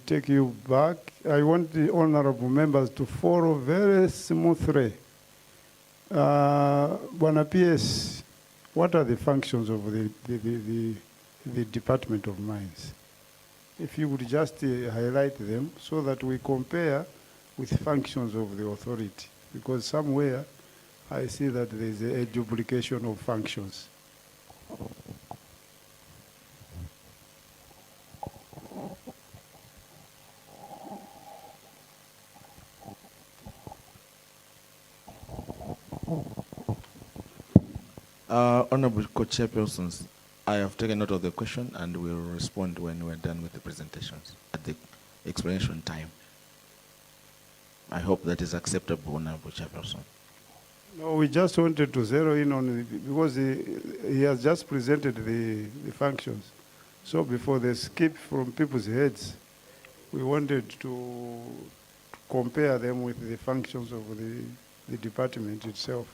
take you back. I want the honorable members to follow very smoothly. Bwana PS, what are the functions of the Department of Mines? If you would just highlight them so that we compare with functions of the authority, because somewhere I see that there is a duplication of functions. Honorable Co-Chairpersons, I have taken note of the question and will respond when we're done with the presentations at the explanation time. I hope that is acceptable, Honorable Chairperson. No, we just wanted to zero in on because he has just presented the functions. So before they skip from people's heads, we wanted to compare them with the functions of the department itself.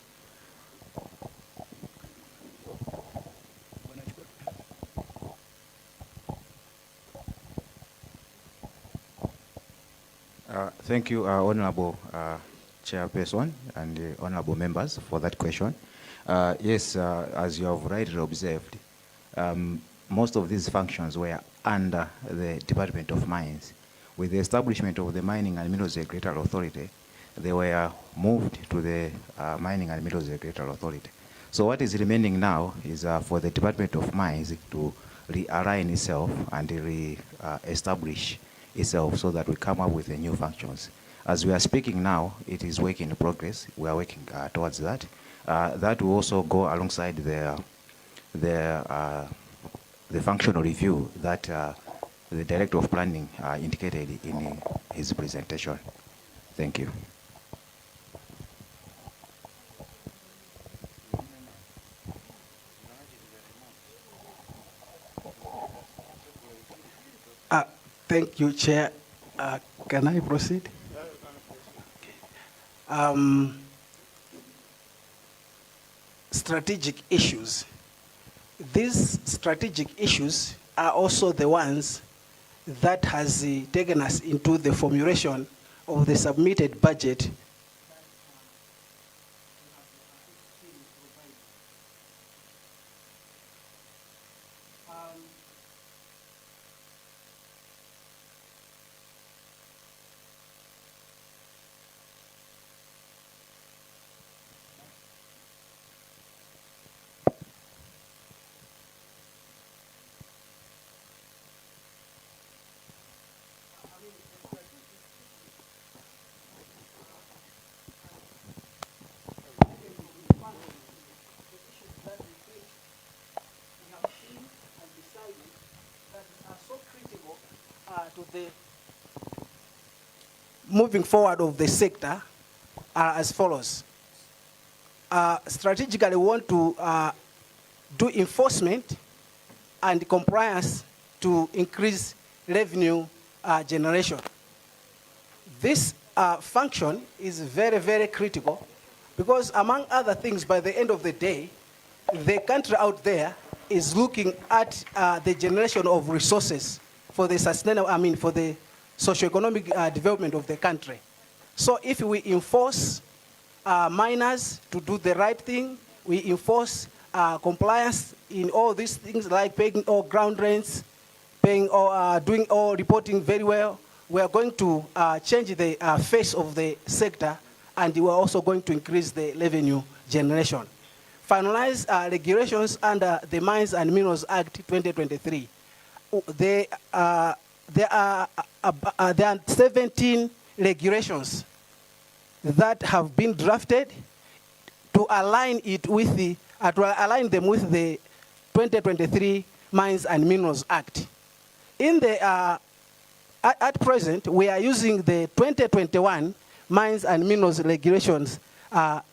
Thank you, Honorable Chairperson and Honorable members for that question. Yes, as you have rightly observed, most of these functions were under the Department of Mines. With the establishment of the Mining and Minerals Regulatory Authority, they were moved to the Mining and Minerals Regulatory Authority. So what is remaining now is for the Department of Mines to realign itself and re-establish itself so that we come up with the new functions. As we are speaking now, it is work in progress. We are working towards that. That will also go alongside the functional review that the Director of Planning indicated in his presentation. Thank you. Thank you, Chair. Can I proceed? Strategic issues. These strategic issues are also the ones that has taken us into the formulation of the submitted budget. To the moving forward of the sector are as follows. Strategically, we want to do enforcement and compliance to increase revenue generation. This function is very, very critical because among other things, by the end of the day, the country out there is looking at the generation of resources for the sustainable, for the socioeconomic development of the country. So if we enforce miners to do the right thing, we enforce compliance in all these things like paying all ground rents, paying all, doing all reporting very well, we are going to change the face of the sector, and we are also going to increase the revenue generation. Finalize regulations under the Mines and Minerals Act 2023. There are 17 regulations that have been drafted to align it with the align them with the 2023 Mines and Minerals Act. In the at present, we are using the 2021 Mines and Minerals regulations. Up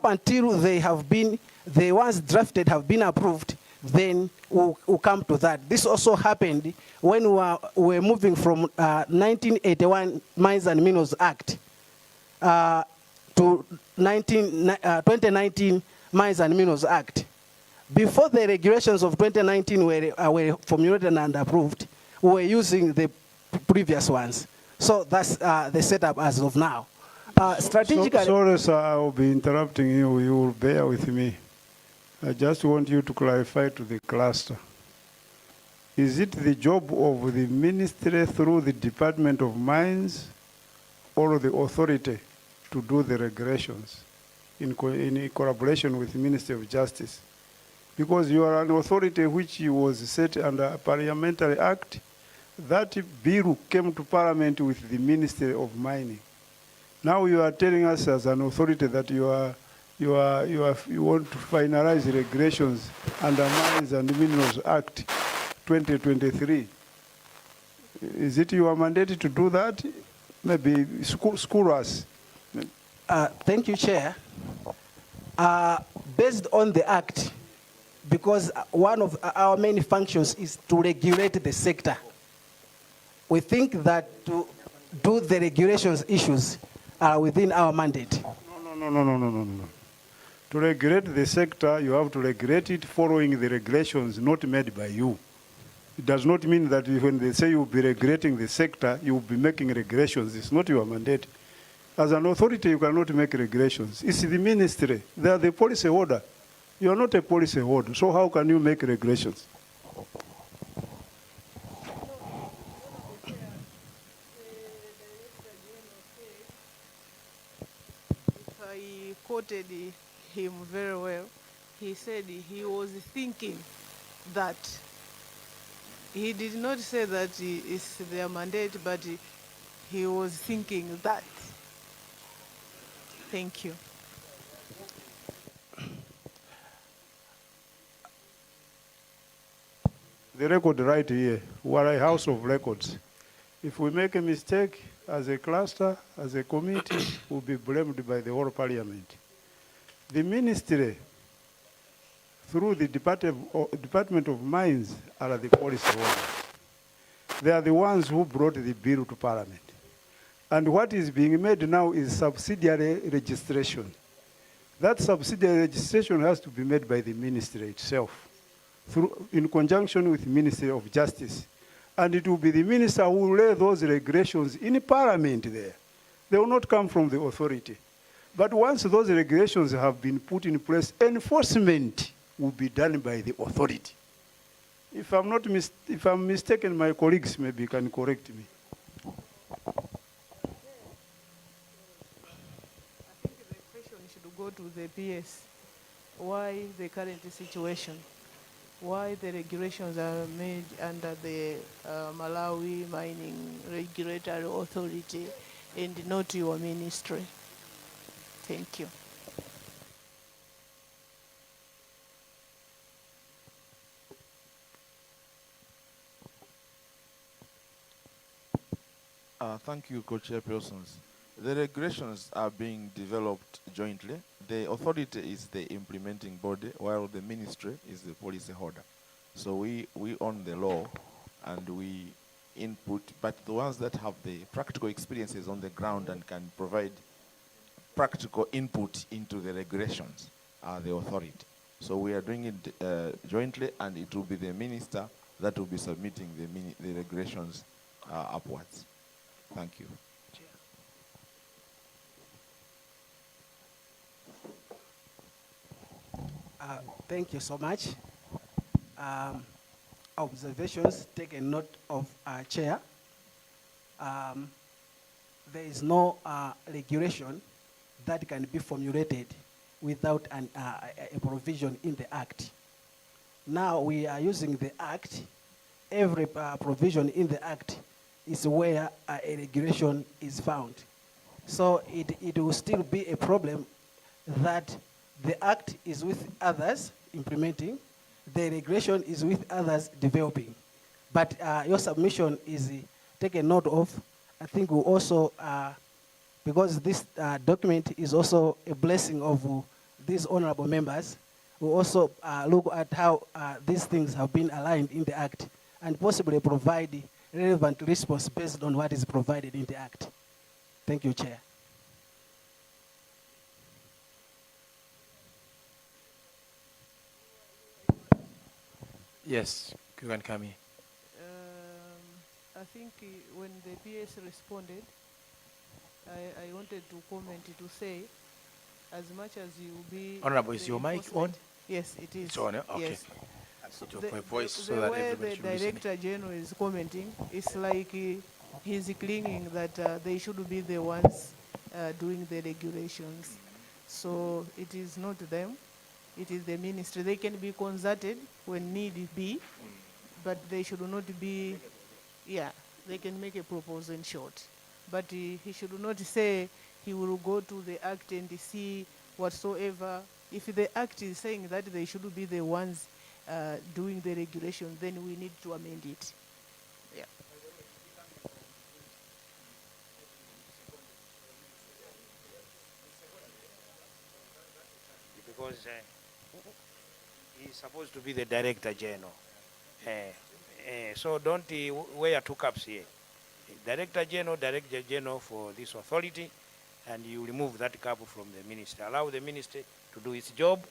until they have been, the ones drafted have been approved, then we'll come to that. This also happened when we were moving from 1981 Mines and Minerals Act to 2019 Mines and Minerals Act. Before the regulations of 2019 were formulated and approved, we were using the previous ones. So that's the setup as of now. Strategically... Sorry, sir, I will be interrupting you. You will bear with me. I just want you to clarify to the cluster. Is it the job of the ministry through the Department of Mines or the authority to do the regulations in collaboration with the Ministry of Justice? Because you are an authority which was set under a parliamentary act. That bill came to Parliament with the Ministry of Mining. Now you are telling us as an authority that you want to finalize the regulations under Mines and Minerals Act 2023. Is it your mandate to do that? Maybe school us. Thank you, Chair. Based on the Act, because one of our main functions is to regulate the sector, we think that to do the regulations issues are within our mandate. No. To regulate the sector, you have to regulate it following the regulations not made by you. It does not mean that when they say you'll be regulating the sector, you'll be making regulations. It's not your mandate. As an authority, you cannot make regulations. It's the ministry. They are the policy holder. You are not a policy holder. So how can you make regulations? If I quoted him very well, he said he was thinking that he did not say that it's their mandate, but he was thinking that. Thank you. The record right here, we're a house of records. If we make a mistake as a cluster, as a committee, we'll be blamed by the whole parliament. The ministry, through the Department of Mines, are the policy holders. They are the ones who brought the bill to parliament. And what is being made now is subsidiary registration. That subsidiary registration has to be made by the ministry itself, in conjunction with the Ministry of Justice. And it will be the minister who will lay those regulations in parliament there. They will not come from the authority. But once those regulations have been put in place, enforcement will be done by the authority. If I'm mistaken, my colleagues maybe can correct me. Should go to the PS. Why the current situation? Why the regulations are made under the Malawi Mining Regulatory Authority and not your ministry? Thank you. Thank you, co-chairpersons. The regulations are being developed jointly. The authority is the implementing body, while the ministry is the policy holder. So we own the law and we input, but the ones that have the practical experiences on the ground and can provide practical input into the regulations are the authority. So we are doing it jointly, and it will be the minister that will be submitting the regulations upwards. Thank you. Thank you so much. Observations taken note of, Chair. There is no regulation that can be formulated without a provision in the Act. Now we are using the Act. Every provision in the Act is where a regulation is found. So it will still be a problem that the Act is with others implementing, the regulation is with others developing. But your submission is taken note of. I think we also, because this document is also a blessing of these honorable members, we also look at how these things have been aligned in the Act and possibly provide relevant response based on what is provided in the Act. Thank you, Chair. Yes, you can come here. I think when the PS responded, I wanted to comment to say, as much as you be... Honorable, is your mic on? Yes, it is. It's on, okay. Yes. So the voice so the that way everybody the should listen. Director General is commenting, it's like he's clinging that they should be the ones doing the regulations. So it is not them, it is the ministry. They can be consulted when need be, but they should not be, yeah, they can make a proposal in short. But he should not say he will go to the Act and see whatsoever. If the Act is saying that they should be the ones doing the regulation, then we need to amend it. Yeah. Because he's supposed to be the Director General. So don't wear two caps here. Director General for this authority, and you remove that cap from the minister. Allow the minister to do its job,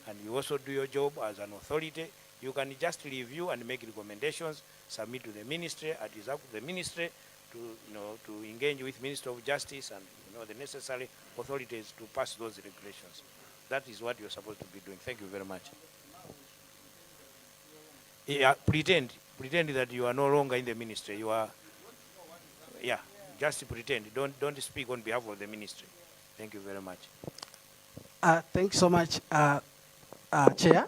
and you also do your job as an authority You can just review and make recommendations, submit to the ministry. It is up to the ministry to, to engage with Minister of Justice and, the necessary authorities to pass those regulations. That is what you're supposed to be doing. Thank you very much. Yeah, pretend that you are no longer in the ministry. You are, yeah, just pretend. Don't speak on behalf of the ministry. Thank you very much. Thank you so much, Chair.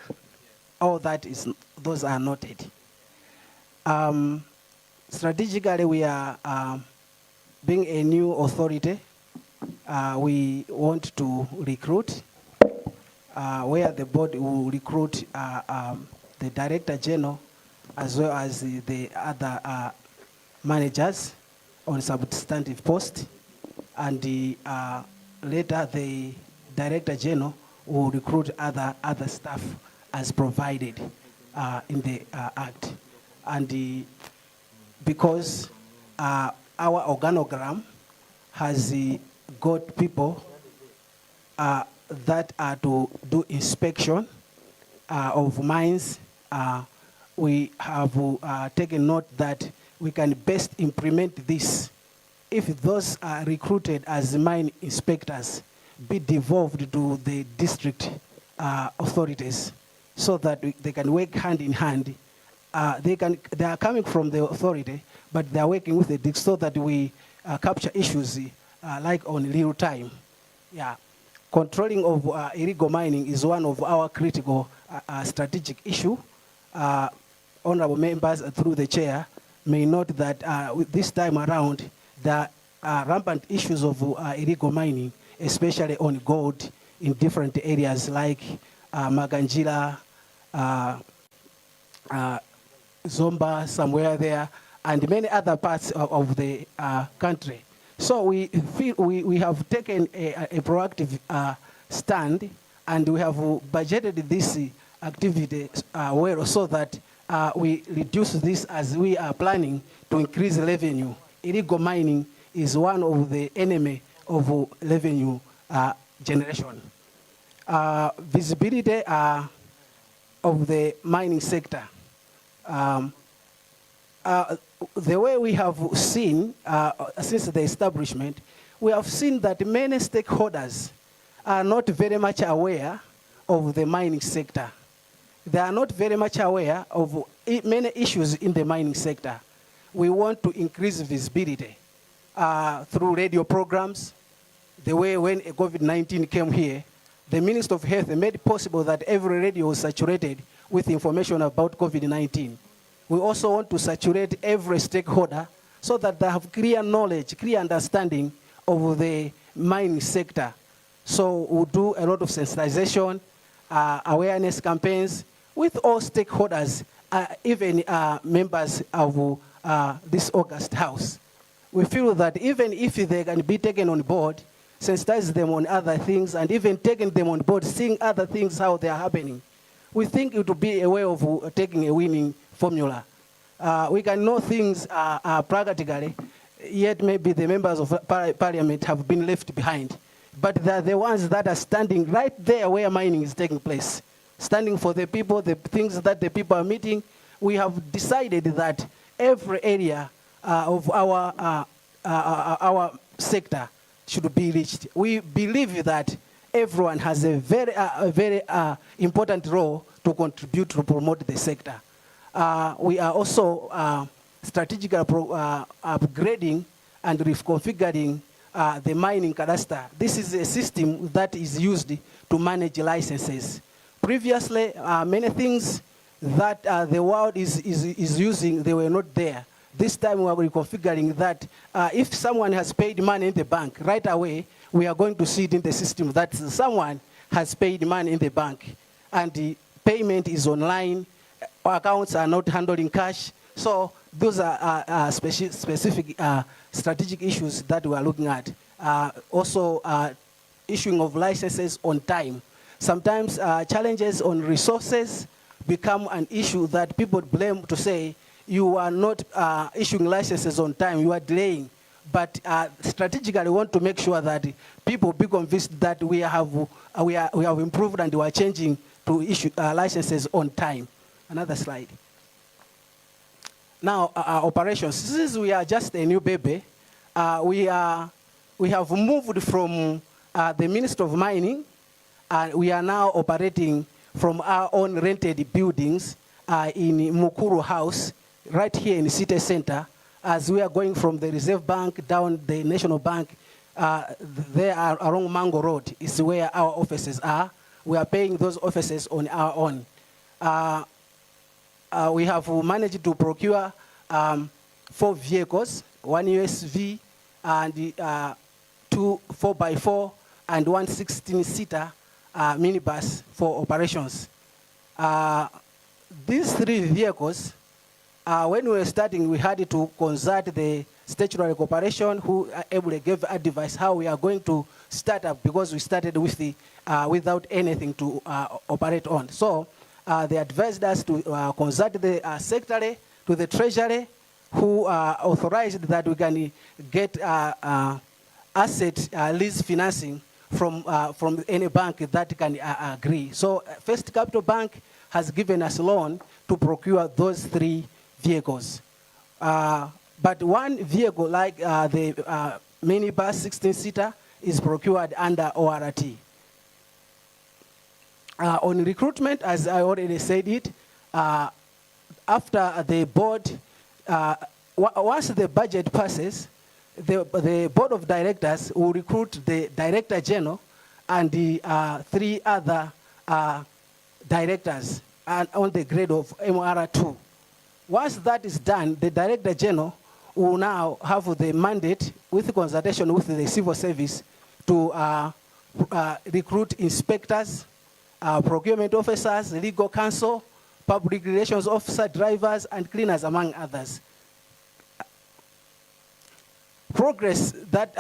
All those are noted. Strategically, we are being a new authority. We want to recruit, where the board will recruit the Director General as well as the other managers on substantive post, and later the Director General will recruit other staff as provided in the Act. And because our organogram has got people that are to do inspection of mines, we have taken note that we can best implement this if those are recruited as mine inspectors be devolved to the district authorities so that they can work hand in hand. They are coming from the authority, but they are working with the district so that we capture issues like on real time. Yeah. Controlling of illegal mining is one of our critical strategic issue. Honorable members, through the chair, may note that this time around, the rampant issues of illegal mining, especially on gold in different areas like Maganjira, Zomba, somewhere there, and many other parts of the country. So we feel we have taken a proactive stand, and we have budgeted this activity well so that we reduce this as we are planning to increase revenue. Illegal mining is one of the enemy of revenue generation. Visibility of the mining sector. The way we have seen since the establishment, we have seen that many stakeholders are not very much aware of the mining sector. They are not very much aware of many issues in the mining sector. We want to increase visibility through radio programs. The way when COVID-19 came here, the Minister of Health made it possible that every radio was saturated with information about COVID-19. We also want to saturate every stakeholder so that they have clear knowledge, clear understanding of the mining sector. So we'll do a lot of sensitization, awareness campaigns with all stakeholders, even members of this August House. We feel that even if they can be taken on board, sensitize them on other things, and even taking them on board, seeing other things, how they are happening, we think it will be a way of taking a winning formula. We can know things practically, yet maybe the members of parliament have been left behind. But they're the ones that are standing right there where mining is taking place, standing for the people, the things that the people are meeting. We have decided that every area of our sector should be reached. We believe that everyone has a very important role to contribute to promote the sector. We are also strategically upgrading and reconfiguring the mining cadastre. This is a system that is used to manage licenses. Previously, many things that the world is using, they were not there. This time we are reconfiguring that. If someone has paid money in the bank, right away, we are going to see it in the system that someone has paid money in the bank, and the payment is online, accounts are not handled in cash. So those are specific strategic issues that we are looking at. Also, issuing of licenses on time. Sometimes challenges on resources become an issue that people blame to say, you are not issuing licenses on time, you are delaying. But strategically, we want to make sure that people be convinced that we have improved and we are changing to issue licenses on time. Another slide. Now, operations. Since we are just a new baby, we have moved from the Ministry of Mining, and we are now operating from our own rented buildings in Mukuru House, right here in the city center, as we are going from the Reserve Bank down the National Bank. There along Mango Road is where our offices are. We are paying those offices on our own. We have managed to procure 4 vehicles, 1 USV and 2 4x4 and 1 16-seater minibus for operations. These 3 vehicles, when we were starting, we had to consult the statutory corporation who are able to give advice how we are going to start up, because we started with the, without anything to operate on. So they advised us to consult the secretary to the treasury, who authorized that we can get asset lease financing from any bank that can agree. So First Capital Bank has given us a loan to procure those 3 vehicles. But 1 vehicle, like the minibus 16-seater, is procured under ORT. On recruitment, as I already said it, after the board, once the budget passes, the board of directors will recruit the director general and the 3 other directors on the grade of MR2. Once that is done, the director general will now have the mandate, with consultation with the civil service, to recruit inspectors, procurement officers, legal counsel, public relations officer, drivers, and cleaners, among others. Progress that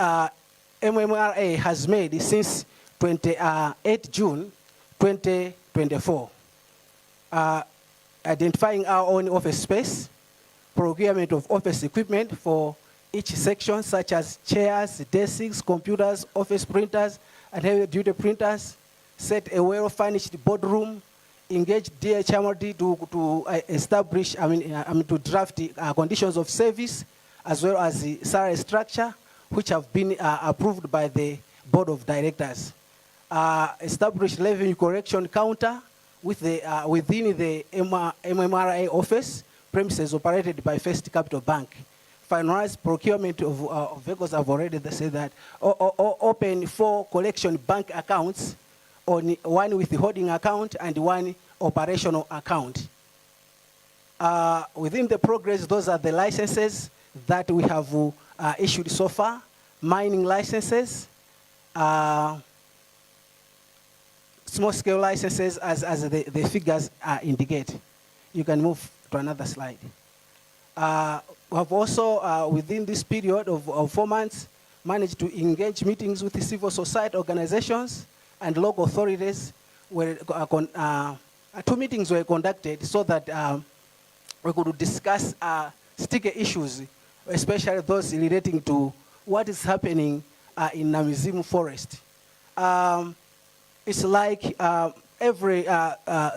MMRA has made since 28 June 2024. Identifying our own office space, procurement of office equipment for each section, such as chairs, desks, computers, office printers, and heavy-duty printers, set a well-furnished boardroom, engage DHMRD to establish, to draft conditions of service, as well as the salary structure, which have been approved by the board of directors. Establish revenue correction counter with the, within the MMRA office premises operated by First Capital Bank. Finalize procurement of vehicles. I've already said that. Open 4 collection bank accounts, on 1 withholding account and 1 operational account. Within the progress, those are the licenses that we have issued so far. Mining licenses, small-scale licenses, as the figures indicate. You can move to another slide. We have also, within this period of 4 months, managed to engage meetings with the civil society organizations and local authorities. Where 2 meetings were conducted so that we could discuss sticky issues, especially those relating to what is happening in Namizimu Forest. It's like every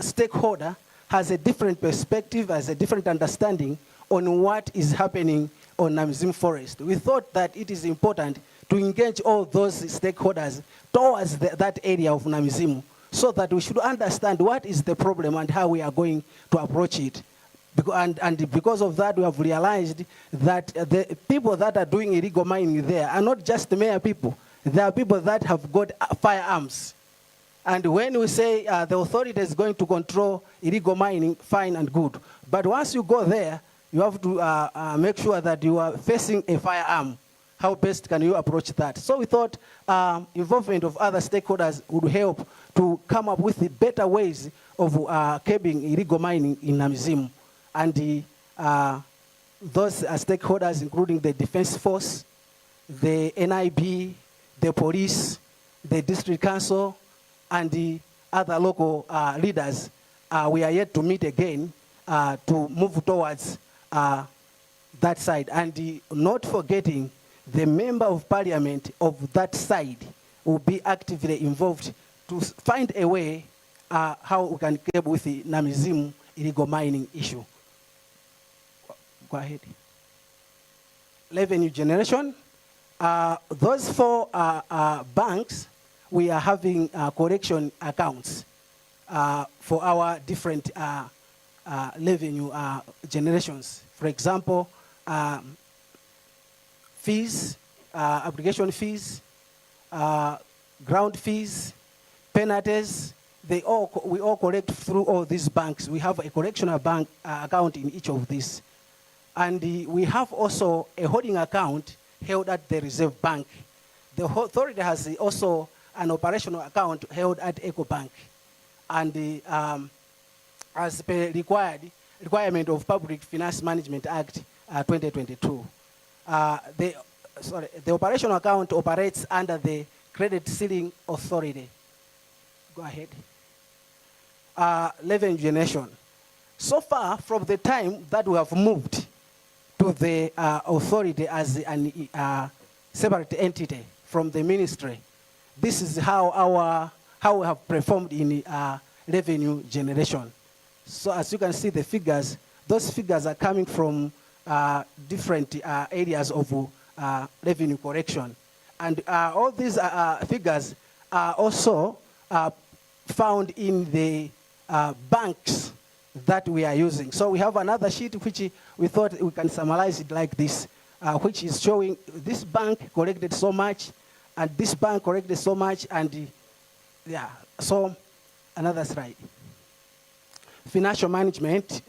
stakeholder has a different perspective, has a different understanding on what is happening on Namizimu Forest. We thought that it is important to engage all those stakeholders towards that area of Namizimu, so that we should understand what is the problem and how we are going to approach it. And because of that, we have realized that the people that are doing illegal mining there are not just mere people. They are people that have got firearms. And when we say the authority is going to control illegal mining, fine and good. But once you go there, you have to make sure that you are facing a firearm. How best can you approach that? So we thought involvement of other stakeholders would help to come up with the better ways of curbing illegal mining in Namizimu. And those stakeholders, including the Defense Force, the NIB, the police, the district council, and the other local leaders, we are yet to meet again to move towards that side. And not forgetting, the member of parliament of that side will be actively involved to find a way how we can keep with the Namizimu illegal mining issue. Go ahead. Revenue generation. Those 4 banks, we are having collection accounts for our different revenue generations. For example, fees, application fees, ground fees, penalties, we all collect through all these banks. We have a collectional bank account in each of these. And we have also a holding account held at the Reserve Bank. The authority has also an operational account held at EcoBank. And as per requirement of Public Finance Management Act 2022, the operational account operates under the Credit Ceiling Authority. Go ahead. Revenue generation. So far, from the time that we have moved to the authority as a separate entity from the ministry, this is how we have performed in revenue generation. So as you can see the figures, those figures are coming from different areas of revenue collection. And all these figures are also found in the banks that we are using. So we have another sheet which we thought we can summarize it like this, which is showing this bank collected so much, and this bank collected so much, and yeah, so another slide. Financial management,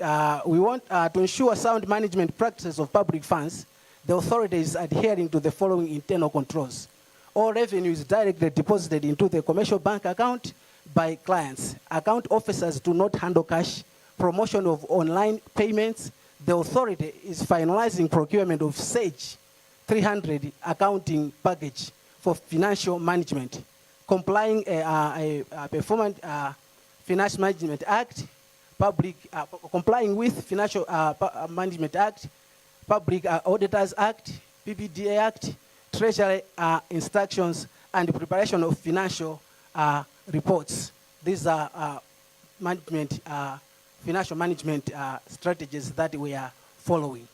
we want to ensure sound management practices of public funds. The authority is adhering to the following internal controls. All revenue is directly deposited into the commercial bank account by clients. Account officers do not handle cash. Promotion of online payments. The authority is finalizing procurement of SAGE 300 accounting package for financial management, complying a Performance Finance Management Act, complying with Financial Management Act, Public Auditors Act, PPDA Act, Treasury instructions, and preparation of financial reports. These are financial management strategies that we are following.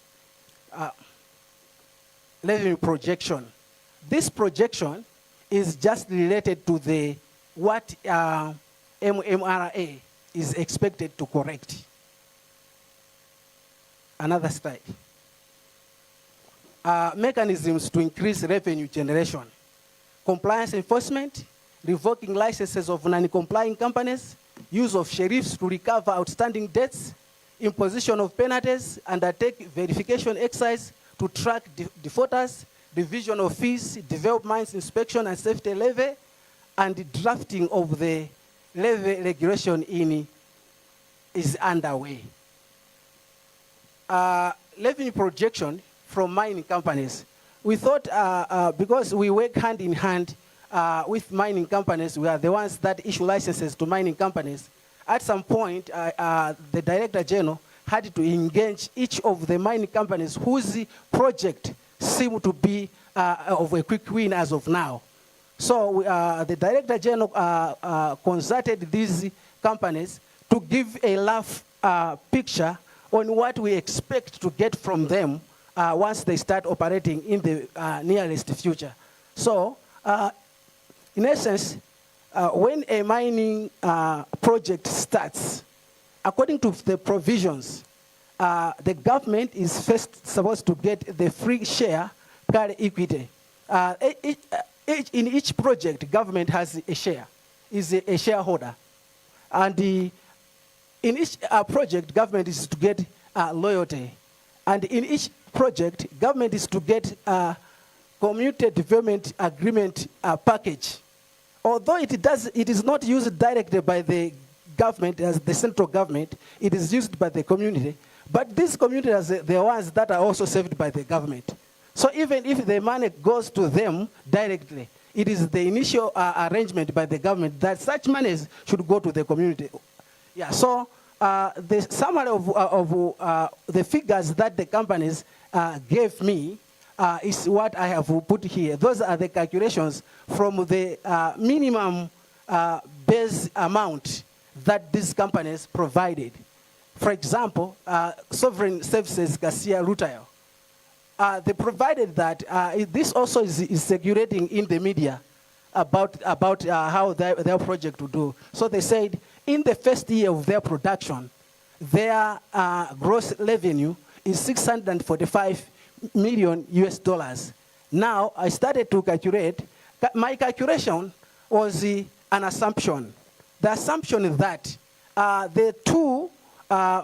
Revenue projection. This projection is just related to what MMRA is expected to correct. Another slide. Mechanisms to increase revenue generation. Compliance enforcement, revoking licenses of non-complying companies, use of sheriffs to recover outstanding debts, imposition of penalties, undertake verification exercise to track defaulters, division of fees, developments, inspection and safety levy, and the drafting of the levy regulation is underway. Revenue projection from mining companies. We thought because we work hand in hand with mining companies, we are the ones that issue licenses to mining companies. At some point, the Director General had to engage each of the mining companies whose project seemed to be of a quick win as of now. So the Director General consulted these companies to give a rough picture on what we expect to get from them once they start operating in the nearest future. So, in essence, when a mining project starts, according to the provisions, the government is first supposed to get the free share carry equity. In each project, government has a share, is a shareholder. And in each project, government is to get loyalty. And in each project, government is to get a community development agreement package. Although it is not used directly by the government as the central government, it is used by the community. But these communities are the ones that are also served by the government. So even if the money goes to them directly, it is the initial arrangement by the government that such monies should go to the community. Yeah, so the summary of the figures that the companies gave me is what I have put here. Those are the calculations from the minimum base amount that these companies provided for example, Sovereign Services Garcia Rutayo, they provided that this also is circulating in the media about how their project will do. So they said in the first year of their production, their gross revenue is 645 million US dollars. Now I started to calculate. My calculation was an assumption. The assumption is that the two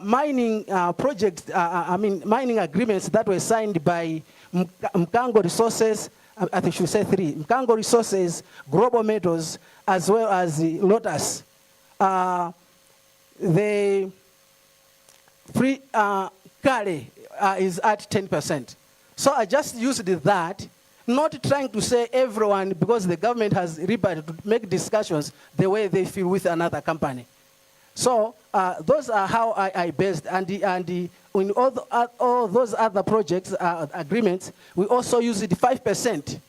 mining projects, mining agreements that were signed by Mkango Resources, I think should say three, Mkango Resources, Global Metals, as well as Lotus, the free carry is at 10%. So I just used that, not trying to say everyone, because the government has rebutted to make discussions the way they feel with another company. So those are how I based, and in all those other projects, agreements, we also use the 5%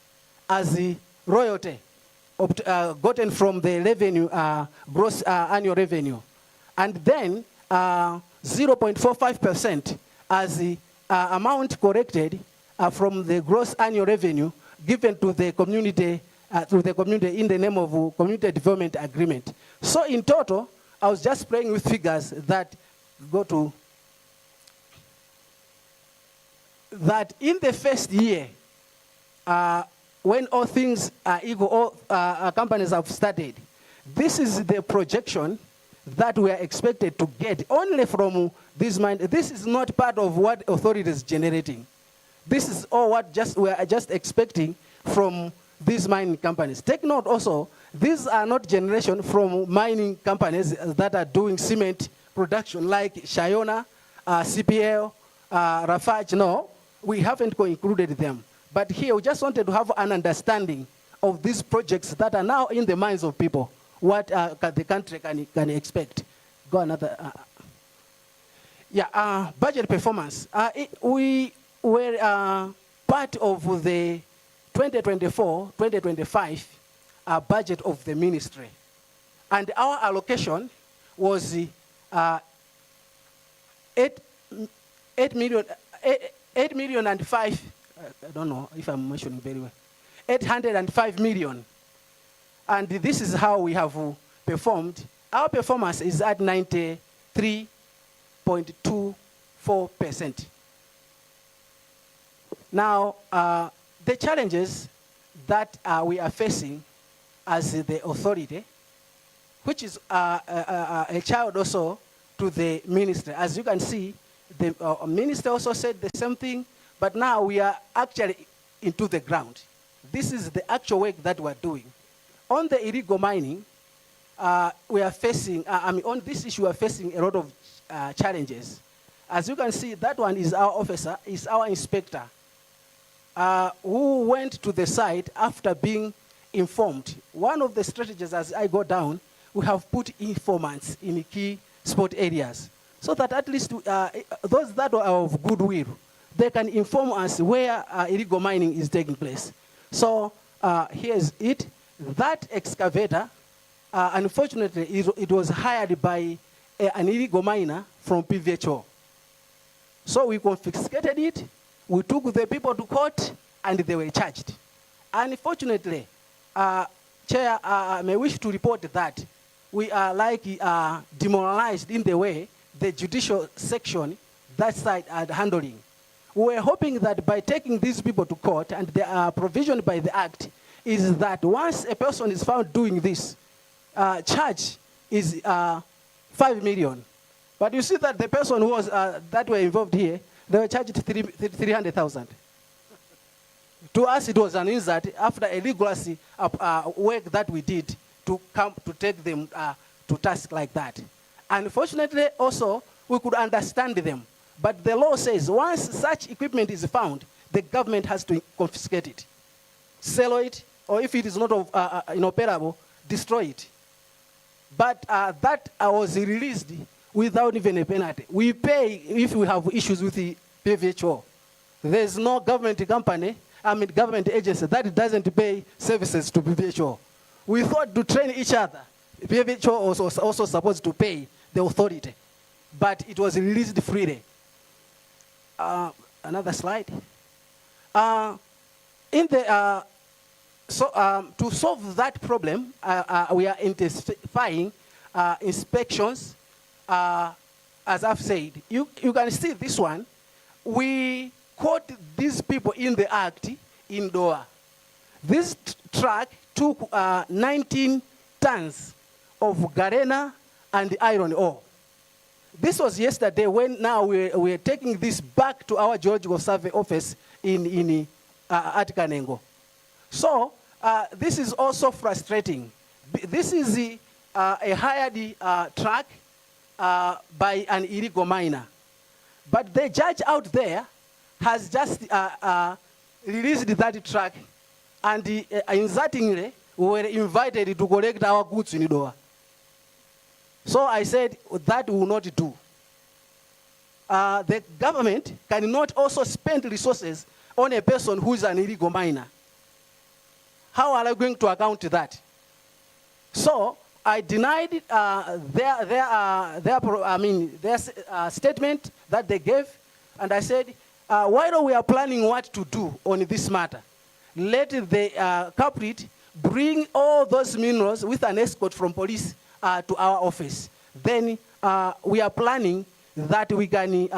as the royalty gotten from the revenue, gross annual revenue. And then 0.45% as the amount collected from the gross annual revenue given to the community, in the name of Community Development Agreement. So in total, I was just playing with figures that go to, that in the first year, when all things are equal, all companies have started, this is the projection that we are expected to get only from this mine. This is not part of what authority is generating. This is all what we are just expecting from these mining companies. Take note also, these are not generation from mining companies that are doing cement production like Shayona, CPL, Rafaj. No, we haven't included them. But here we just wanted to have an understanding of these projects that are now in the minds of people, what the country can expect. Go another. Budget performance. We were part of the 2024-2025 budget of the ministry. And our allocation was 8 million and 5, I don't know if I'm mentioning very well, 805 million. And this is how we have performed. Our performance is at 93.24%. Now, the challenges that we are facing as the authority, which is a child also to the ministry. As you can see, the minister also said the same thing, but now we are actually into the ground. This is the actual work that we're doing. On the illegal mining, we are facing, on this issue, we are facing a lot of challenges. As you can see, that one is our officer, is our inspector, who went to the site after being informed. One of the strategies, as I go down, we have put informants in key spot areas, so that at least those that are of goodwill, they can inform us where illegal mining is taking place. So here's it. That excavator, unfortunately, it was hired by an illegal miner from PVHO. So we confiscated it, we took the people to court, and they were charged. Unfortunately, Chair, I may wish to report that we are like demoralized in the way the judicial section, that side, are handling. We were hoping that by taking these people to court, and they are provisioned by the Act, is that once a person is found doing this, charge is 5 million. But you see that the person who was that were involved here, they were charged 300,000. To us, it was an insult after a rigorous work that we did to come to take them to task like that. Unfortunately, also, we could understand them. But the law says once such equipment is found, the government has to confiscate it, sell it, or if it is not inoperable, destroy it. But that was released without even a penalty. We pay if we have issues with the PVHO. There's no government company, government agency that doesn't pay services to PVHO. We thought to train each other. PVHO was also supposed to pay the authority. but it was released freely. Another slide. To solve that problem, we are intensifying inspections. As I've said, you can see this one. We caught these people in the act in Doha. This truck took 19 tons of garena and iron ore. This was yesterday. When now we're taking this back to our geological survey office at Kanengo. So this is also frustrating. This is a hired truck by an illegal miner. But the judge out there has just released that truck, and insertingly, we were invited to collect our goods in Doha. So I said that will not do. The government cannot also spend resources on a person who is an illegal miner. How are I going to account to that? So I denied their statement that they gave, and I said, why don't we are planning what to do on this matter? Let the culprit bring all those minerals with an escort from police to our office. Then we are planning that we can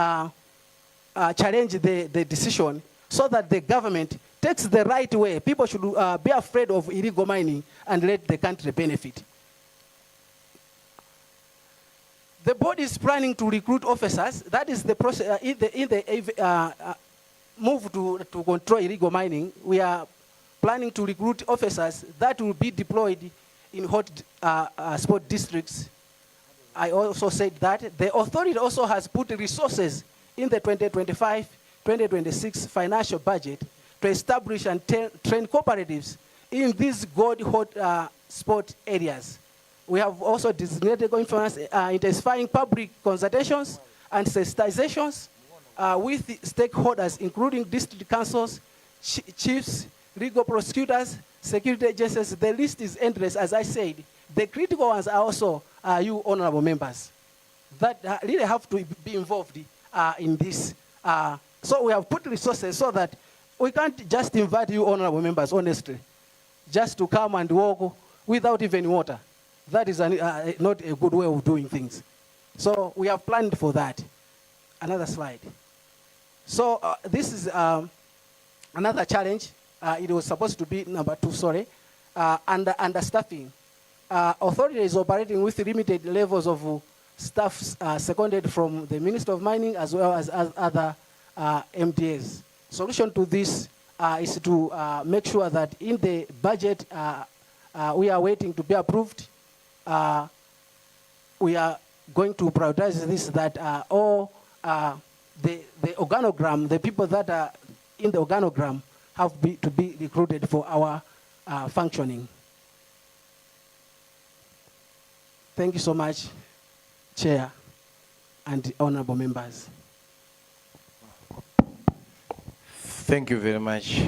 challenge the decision so that the government takes the right way. People should be afraid of illegal mining and let the country benefit. The board is planning to recruit officers. That is the process. In the move to control illegal mining, we are planning to recruit officers that will be deployed in hot spot districts. I also said that the authority also has put resources in the 2025-2026 financial budget to establish and train cooperatives in these gold hot spot areas. We have also designated intensifying public consultations and sensitizations with stakeholders, including district councils, chiefs, legal prosecutors, security agencies. The list is endless, as I said. The critical ones are also you honorable members that really have to be involved in this. So we have put resources so that we can't just invite you honorable members, honestly, just to come and walk without even water. That is not a good way of doing things. So we have planned for that. Another slide. So this is another challenge. It was supposed to be number 2, sorry. Understaffing. Authority is operating with limited levels of staff seconded from the Minister of Mining as well as other MDAs. Solution to this is to make sure that in the budget we are waiting to be approved. We are going to prioritize this, that all the organogram, the people that are in the organogram have to be recruited for our functioning. Thank you so much, Chair and honorable members. Thank you very much.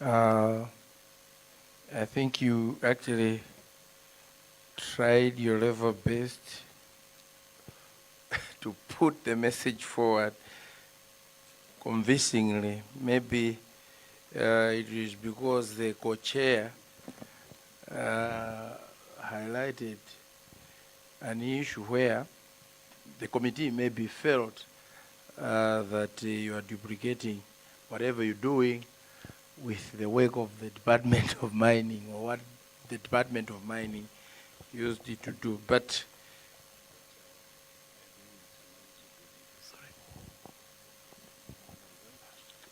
I think you actually tried your level best to put the message forward convincingly. Maybe it is because the co-chair highlighted an issue where the committee maybe felt that you are duplicating whatever you're doing with the work of the Department of Mining, or what the Department of Mining used it to do. But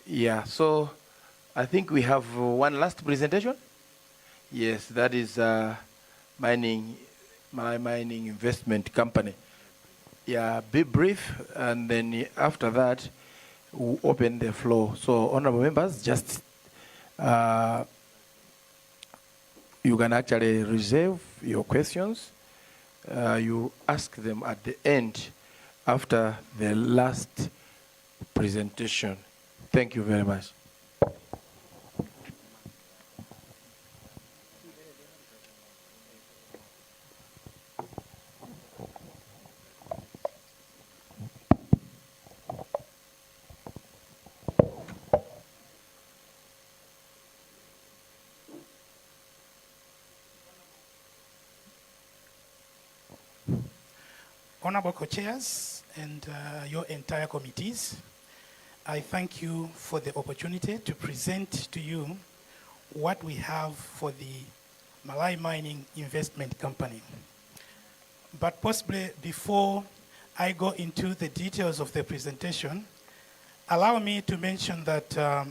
yeah, so I think we have one last presentation. Yes, that is Malawi Mining Investment Company. Yeah, be brief, and then after that, we'll open the floor. So, honorable members, just you can actually reserve your questions. You ask them at the end, after the last presentation. Thank you very much. Honorable co-chairs and your entire committees, I thank you for the opportunity to present to you what we have for the Malawi Mining Investment Company. But possibly before I go into the details of the presentation, allow me to mention that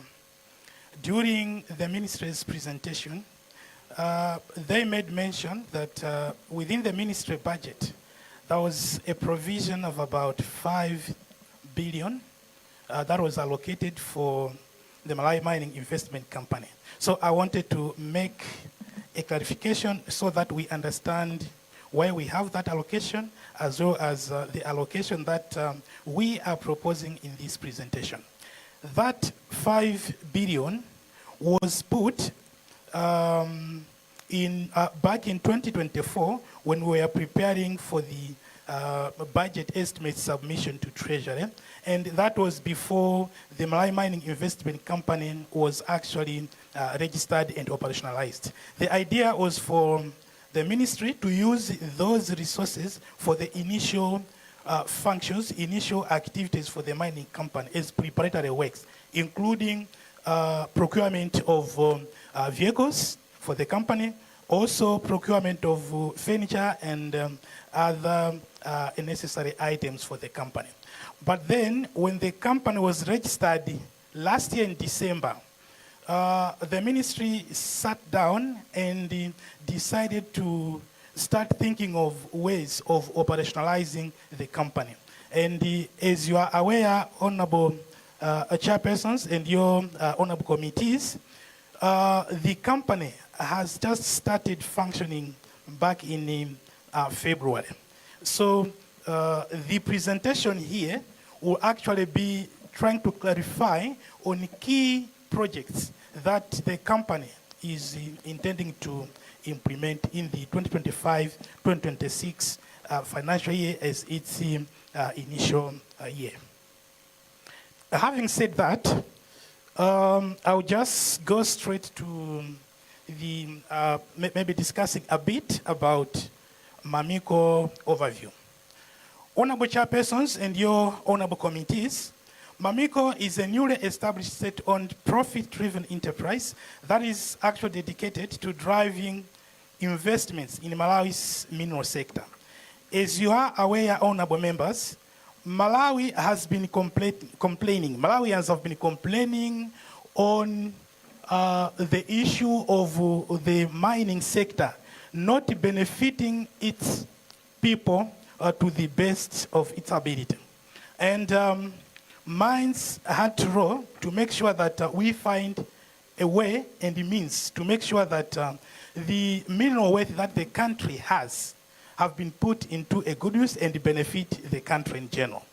during the ministry's presentation, they made mention that within the ministry budget, there was a provision of about 5 billion that was allocated for the Malawi Mining Investment Company. So I wanted to make a clarification so that we understand why we have that allocation, as well as the allocation that we are proposing in this presentation. That 5 billion was put back in 2024 when we were preparing for the budget estimate submission to Treasury, and that was before the Malawi Mining Investment Company was actually registered and operationalized. The idea was for the ministry to use those resources for the initial functions, initial activities for the mining company as preparatory works, including procurement of vehicles for the company, also procurement of furniture and other necessary items for the company. But then when the company was registered last year in December, the ministry sat down and decided to start thinking of ways of operationalizing the company. And as you are aware, honorable chairpersons and your honorable committees, the company has just started functioning back in February. So the presentation here will actually be trying to clarify on key projects that the company is intending to implement in the 2025-2026 financial year as its initial year. Having said that, I'll just go straight to the maybe discussing a bit about Mamico overview. Honorable chairpersons and your honorable committees, Mamico is a newly established state-owned profit-driven enterprise that is actually dedicated to driving investments in Malawi's mineral sector. As you are aware, honorable members, Malawi has been complaining. Malawians have been complaining on the issue of the mining sector not benefiting its people to the best of its ability. And mines had to roll to make sure that we find a way and a means to make sure that the mineral wealth that the country has have been put into a good use and benefit the country in general.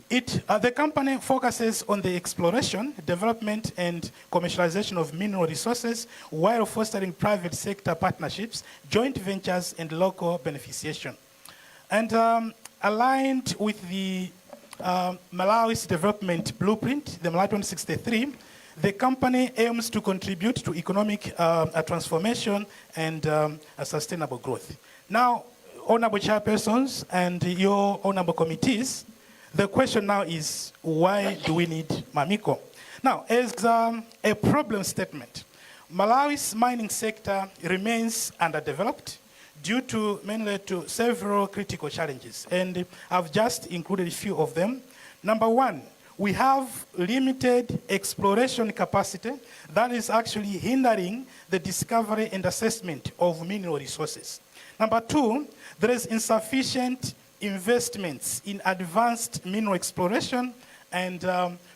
The company focuses on the exploration, development, and commercialization of mineral resources while fostering private sector partnerships, joint ventures, and local beneficiation. And aligned with the Malawi's development blueprint, the Malawi 2063, the company aims to contribute to economic transformation and sustainable growth. Now, honorable chairpersons and your honorable committees, the question now is, why do we need Mamico? Now, as a problem statement, Malawi's mining sector remains underdeveloped due to mainly to several critical challenges, and I've just included a few of them. Number one, we have limited exploration capacity that is actually hindering the discovery and assessment of mineral resources. Number two, there is insufficient investments in advanced mineral exploration and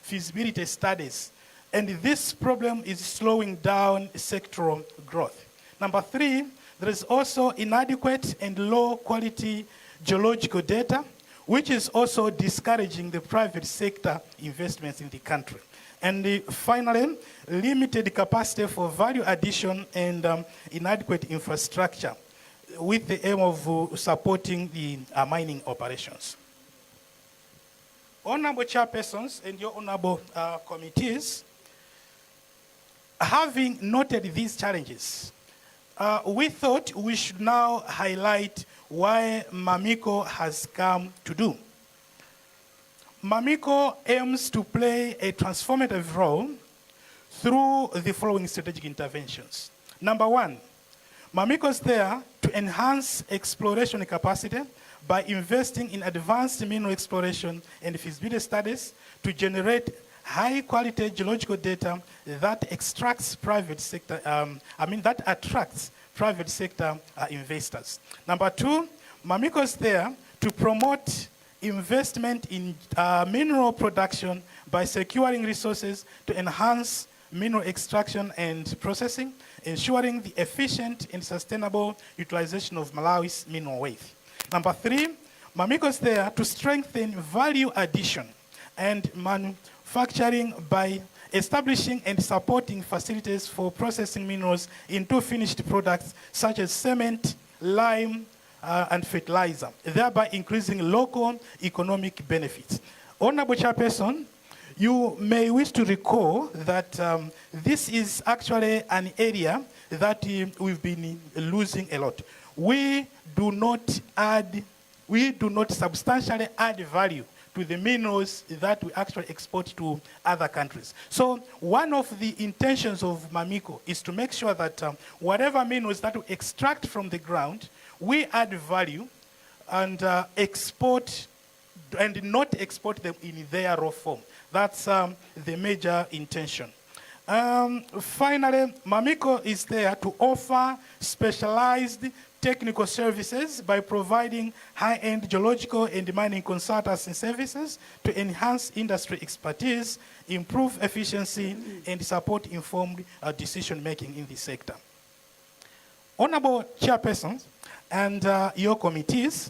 feasibility studies. And this problem is slowing down sectoral growth. Number three, there is also inadequate and low quality geological data, which is also discouraging the private sector investments in the country. And finally, limited capacity for value addition and inadequate infrastructure with the aim of supporting the mining operations. Honorable chairpersons and your honorable committees, having noted these challenges, we thought we should now highlight why MAMICO has come to do. MAMICO aims to play a transformative role through the following strategic interventions. Number one, MAMICO is there to enhance exploration capacity by investing in advanced mineral exploration and feasibility studies to generate high-quality geological data that attracts private sector investors. Number two, MAMICO is there to promote investment in mineral production by securing resources to enhance mineral extraction and processing, ensuring the efficient and sustainable utilization of Malawi's mineral wealth. Number three, MAMICO is there to strengthen value addition and manufacturing by establishing and supporting facilities for processing minerals into finished products such as cement, lime, and fertilizer, thereby increasing local economic benefits. Honorable Chairperson, you may wish to recall that this is actually an area that we've been losing a lot. We do not substantially add value to the minerals that we actually export to other countries. So one of the intentions of MAMICO is to make sure that whatever minerals that we extract from the ground, we add value and export and not export them in their raw form. That's the major intention. Finally, MAMICO is there to offer specialized technical services by providing high-end geological and mining consultancy services to enhance industry expertise, improve efficiency, and support informed decision-making in the sector. Honorable Chairpersons and your committees,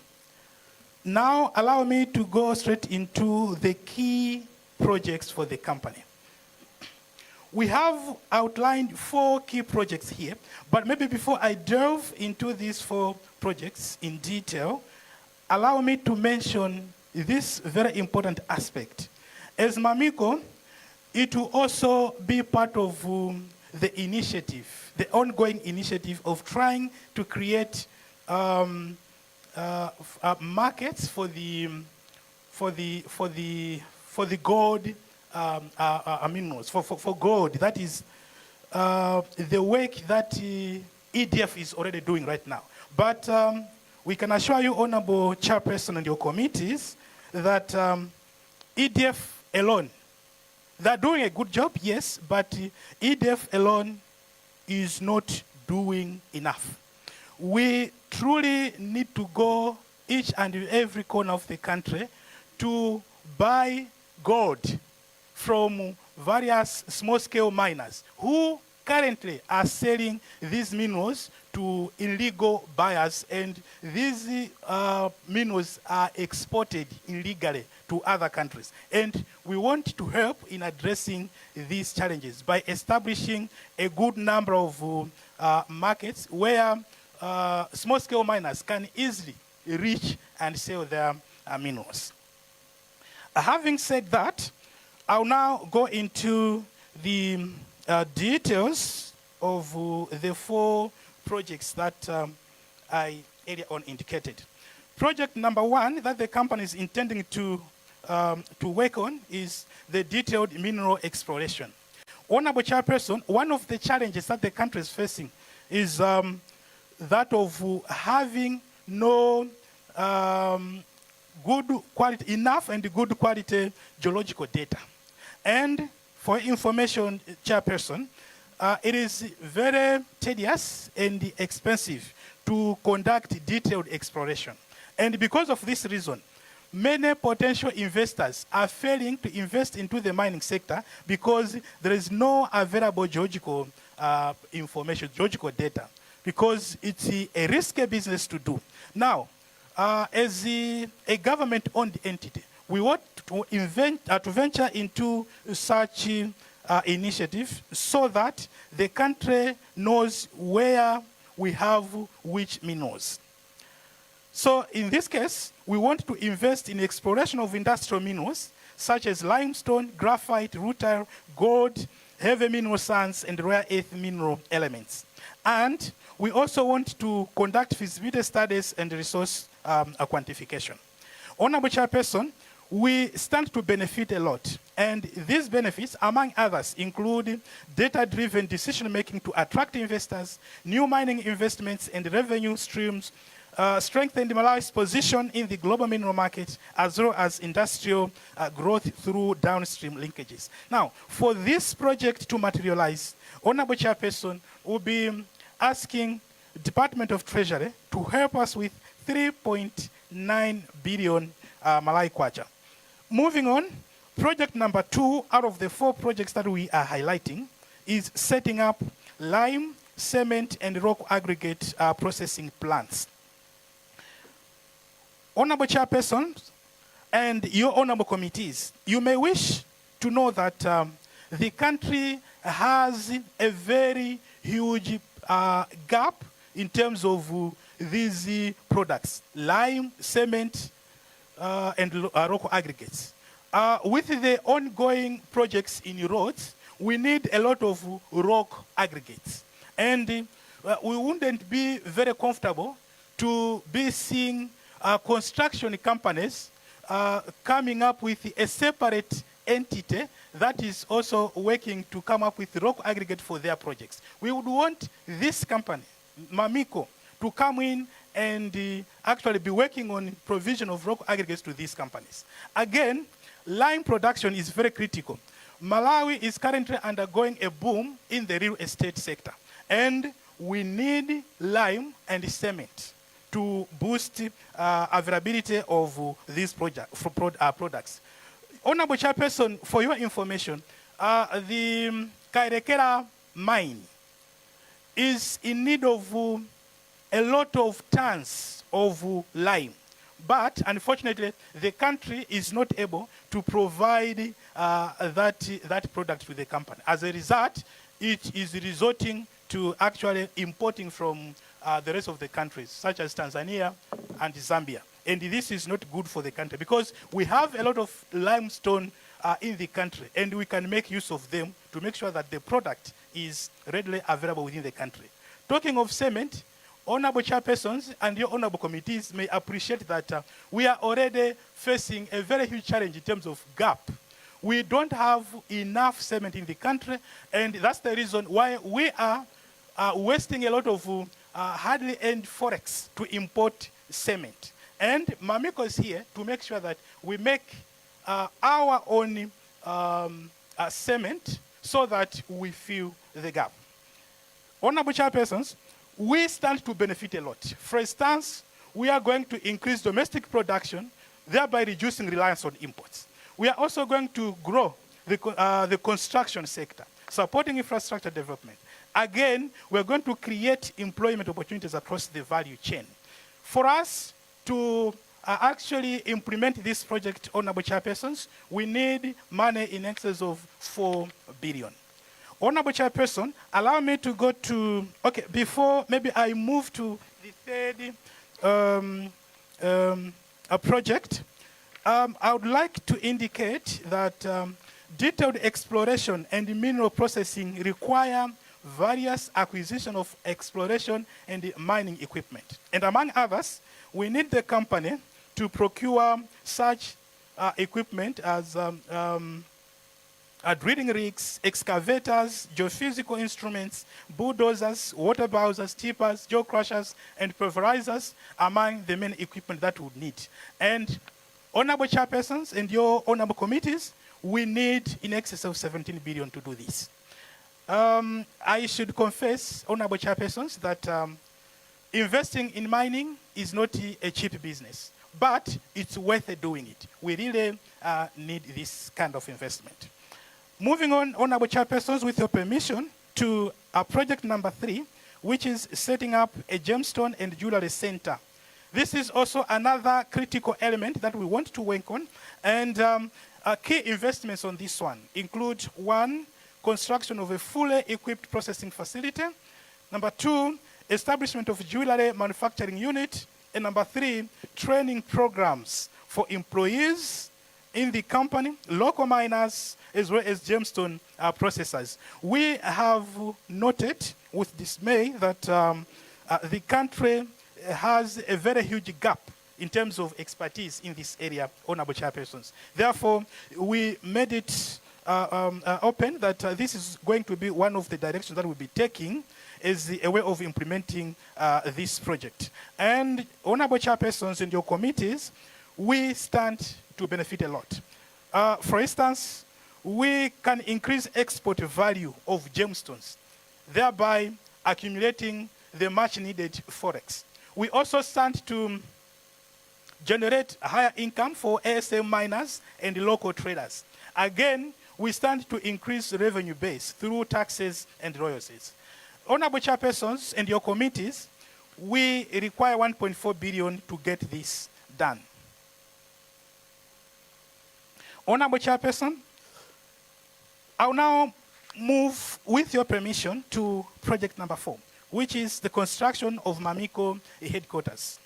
now allow me to go straight into the key projects for the company. We have outlined 4 key projects here, but maybe before I delve into these 4 projects in detail, allow me to mention this very important aspect. As MAMICO, it will also be part of the initiative, the ongoing initiative of trying to create markets for the gold minerals, for gold. That is the work that EDF is already doing right now. But we can assure you, Honorable Chairperson and your committees, that EDF alone, they're doing a good job, yes, but EDF alone is not doing enough. We truly need to go each and every corner of the country to buy gold from various small-scale miners who currently are selling these minerals to illegal buyers, and these minerals are exported illegally to other countries. And we want to help in addressing these challenges by establishing a good number of markets where small-scale miners can easily reach and sell their minerals. Having said that, I'll now go into the details of the 4 projects that I earlier on indicated. Project number 1 that the company is intending to work on is the detailed mineral exploration. Honorable Chairperson, one of the challenges that the country is facing is that of having no good quality, enough and good quality geological data. And for information, Chairperson, it is very tedious and expensive to conduct detailed exploration. And because of this reason, many potential investors are failing to invest into the mining sector because there is no available geological information, geological data, because it's a risky business to do. Now, as a government-owned entity, we want to venture into such initiative so that the country knows where we have which minerals. So in this case, we want to invest in exploration of industrial minerals such as limestone, graphite, rutile, gold, heavy mineral sands, and rare earth mineral elements. And we also want to conduct feasibility studies and resource quantification. Honorable Chairperson, we stand to benefit a lot. And these benefits, among others, include data-driven decision-making to attract investors, new mining investments and revenue streams, strengthen Malawi's position in the global mineral market, as well as industrial growth through downstream linkages. Now, for this project to materialize, Honorable Chairperson will be asking Department of Treasury to help us with 3.9 billion Malawi kwacha. Moving on, project number 2 out of the 4 projects that we are highlighting is setting up lime, cement, and rock aggregate processing plants. Honorable Chairpersons and your honorable committees, you may wish to know that the country has a very huge gap in terms of these products, lime, cement, and rock aggregates. With the ongoing projects in roads, we need a lot of rock aggregates. And we wouldn't be very comfortable to be seeing construction companies coming up with a separate entity that is also working to come up with rock aggregate for their projects. We would want this company, Mamiko, to come in and actually be working on provision of rock aggregates to these companies. Again, lime production is very critical. Malawi is currently undergoing a boom in the real estate sector, and we need lime and cement to boost availability of these products. Honorable Chairperson, for your information, the Kairekera mine is in need of a lot of tons of lime. But unfortunately, the country is not able to provide that product to the company. As a result, it is resorting to actually importing from the rest of the countries, such as Tanzania and Zambia. And this is not good for the country because we have a lot of limestone in the country, and we can make use of them to make sure that the product is readily available within the country. Talking of cement, honorable chairpersons and your honorable committees may appreciate that we are already facing a very huge challenge in terms of gap. We don't have enough cement in the country, and that's the reason why we are wasting a lot of hardly earned forex to import cement. And Mamiko is here to make sure that we make our own cement so that we fill the gap. Honorable chairpersons, we stand to benefit a lot. For instance, we are going to increase domestic production, thereby reducing reliance on imports. We are also going to grow the construction sector, supporting infrastructure development. Again, we're going to create employment opportunities across the value chain. For us to actually implement this project, honorable chairpersons, we need money in excess of 4 billion. Honorable Chairperson, allow me to go to, okay, before maybe I move to the third project, I would like to indicate that detailed exploration and mineral processing require various acquisition of exploration and mining equipment. And among others, we need the company to procure such equipment as drilling rigs, excavators, geophysical instruments, bulldozers, water bowsers, tippers, jaw crushers, and pulverizers, among the main equipment that we would need. And honorable chairpersons and your honorable committees, we need in excess of 17 billion to do this. I should confess, honorable chairpersons, that investing in mining is not a cheap business, but it's worth doing it. We really need this kind of investment. Moving on, honorable chairpersons, with your permission, to project number 3, which is setting up a gemstone and jewelry center. This is also another critical element that we want to work on, and key investments on this one include 1, construction of a fully equipped processing facility, number 2, establishment of jewelry manufacturing unit, and number 3, training programs for employees in the company, local miners, as well as gemstone processors. We have noted with dismay that the country has a very huge gap in terms of expertise in this area, honorable chairpersons. Therefore, we made it open that this is going to be one of the directions that we'll be taking as a way of implementing this project. And honorable chairpersons and your committees, we stand to benefit a lot. For instance, we can increase export value of gemstones, thereby accumulating the much needed forex. We also stand to generate higher income for ASM miners and local traders. Again, we stand to increase revenue base through taxes and royalties. Honorable chairpersons and your committees, we require 1.4 billion to get this done. Honorable chairperson, I'll now move, with your permission, to project number 4, which is the construction of Mamiko headquarters.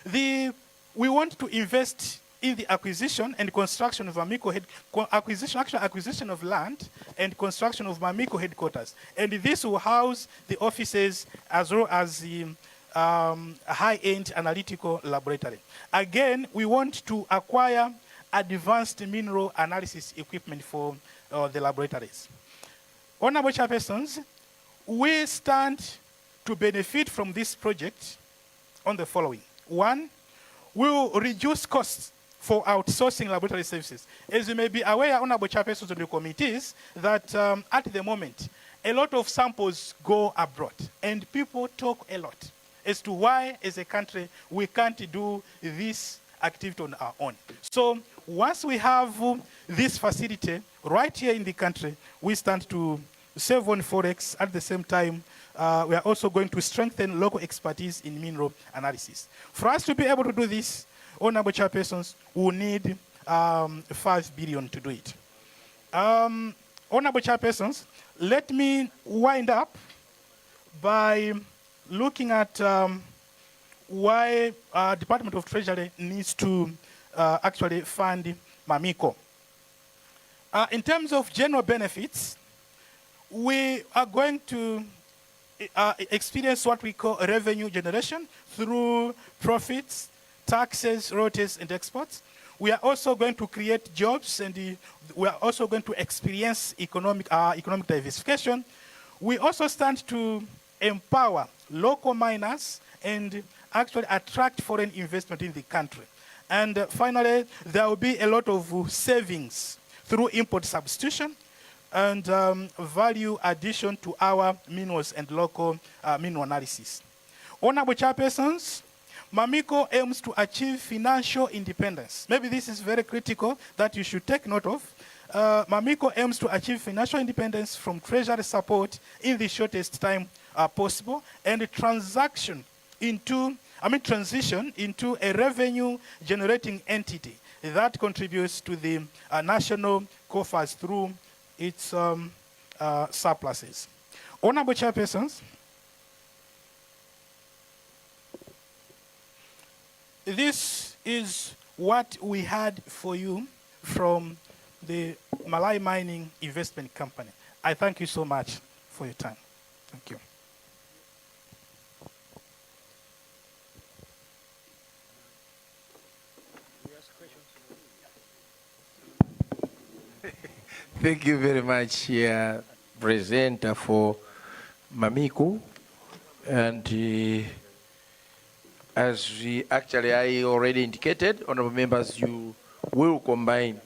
We want to invest in the acquisition and construction of Mamiko acquisition of land and construction of Mamiko headquarters. And this will house the offices as well as the high-end analytical laboratory. Again, we want to acquire advanced mineral analysis equipment for the laboratories. Honorable chairpersons, we stand to benefit from this project on the following. 1, we will reduce costs for outsourcing laboratory services. As you may be aware, honorable chairpersons of the committees, that at the moment, a lot of samples go abroad, and people talk a lot as to why, as a country, we can't do this activity on our own. So once we have this facility right here in the country, we stand to save on forex. At the same time, we are also going to strengthen local expertise in mineral analysis. For us to be able to do this, honorable chairpersons, we will need 5 billion to do it. Honorable chairpersons, let me wind up by looking at why Department of Treasury needs to actually fund Mamiko. In terms of general benefits, we are going to experience what we call revenue generation through profits, taxes, royalties, and exports. We are also going to create jobs, and we are also going to experience economic diversification. We also stand to empower local miners and actually attract foreign investment in the country. And finally, there will be a lot of savings through import substitution and value addition to our minerals and local mineral analysis. Honorable chairpersons, Mamiko aims to achieve financial independence. Maybe this is very critical that you should take note of. Mamiko aims to achieve financial independence from treasury support in the shortest time possible, and transition into a revenue generating entity that contributes to the national coffers through its surpluses. Honorable chairpersons, this is what we had for you from the Malawi Mining Investment Company. I thank you so much for your time. Thank you. Thank you very much, presenter for Mamiko. And as I already indicated, honorable members, you will combine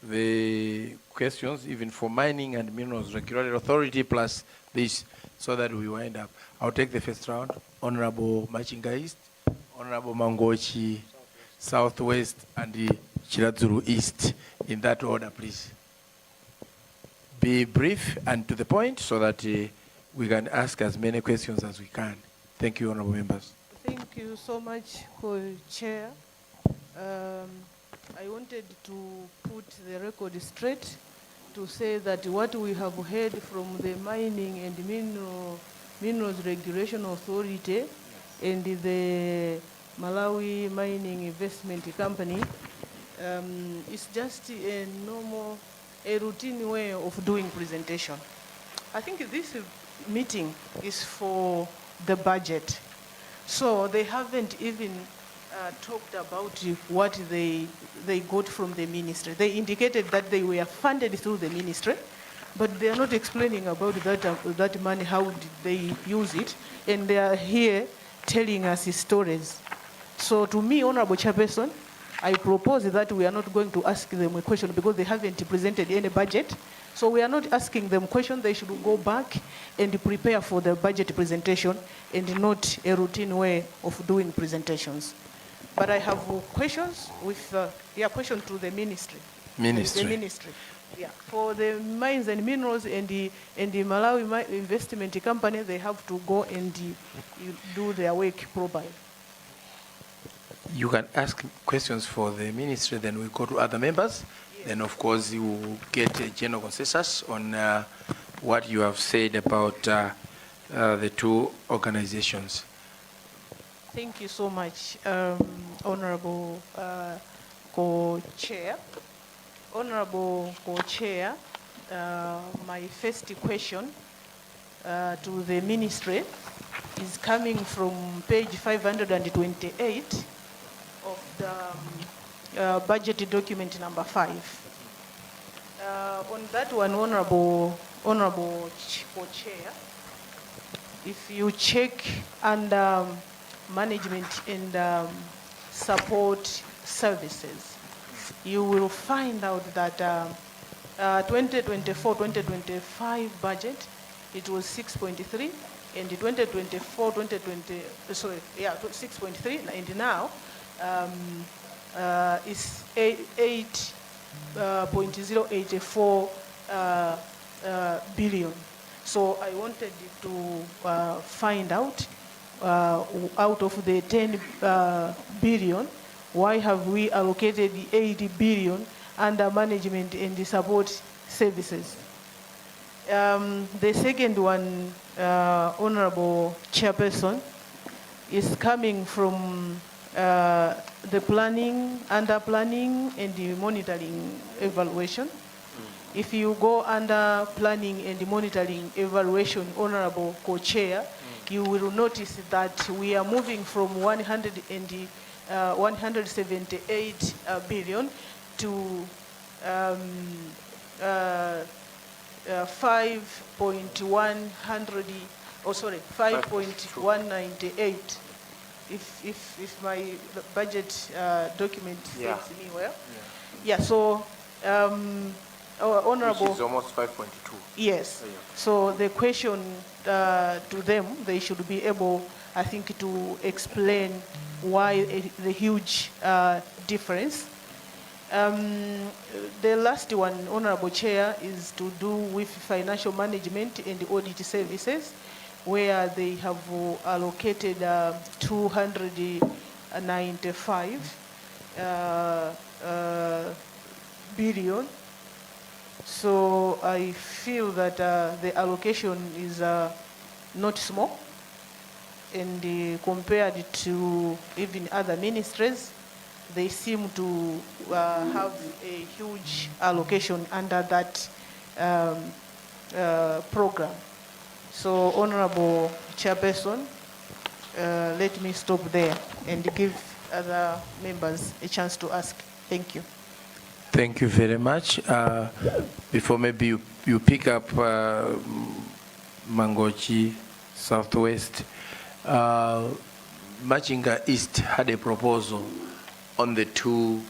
the questions even for Mining and Minerals Regulatory Authority plus this, so that we wind up. I'll take the first round. Honorable Machinga East, Honorable Mangochi Southwest, and Chiradzuru East. In that order, please. Be brief and to the point so that we can ask as many questions as we can. Thank you, honorable members. Thank you so much, Co-Chair. I wanted to put the record straight to say that what we have heard from the Mining and Minerals Regulation Authority and the Malawi Mining Investment Company, it's just a normal, a routine way of doing presentation. I think this meeting is for the budget. So they haven't even talked about what they got from the ministry. They indicated that they were funded through the ministry, but they are not explaining about that money, how did they use it, and they are here telling us stories. So to me, Honorable Chairperson, I propose that we are not going to ask them a question because they haven't presented any budget. So we are not asking them questions. They should go back and prepare for the budget presentation and not a routine way of doing presentations. But I have questions with, question to the ministry. Ministry. The ministry. Yeah. For the mines and minerals and the Malawi Investment Company, they have to go and do their work properly. You can ask questions for the ministry, then we go to other members. Yes. Then, of course, you will get a general consensus on what you have said about the two organizations. Thank you so much, Honorable Co-Chair. Honorable Co-Chair, my first question to the ministry is coming from page 528 of the budget document number 5. On that one, Honorable Co-Chair, if you check under management and support services, you will find out that 2024-2025 budget, it was 6.3, and the 6.3, and now is 8.084 billion. So I wanted to find out of the 10 billion, why have we allocated the 80 billion under management and the support services? The second one, Honorable Chairperson, is coming from the planning, under planning and the monitoring evaluation. If you go under planning and the monitoring evaluation, Honorable Co-Chair, you will notice that we are moving from 178 billion to 5.198. If my budget document serves me well. Yeah, so Honorable. Which is almost 5.2. Yes. So the question to them, they should be able, I think, to explain why the huge difference. The last one, Honorable Chair, is to do with financial management and the audit services, where they have allocated 295 billion. So I feel that the allocation is not small, and compared to even other ministries, they seem to have a huge allocation under that program. So, Honorable Chairperson, let me stop there and give other members a chance to ask. Thank you. Thank you very much. Before maybe you pick up Mangochi Southwest, Machinga East had a proposal on the two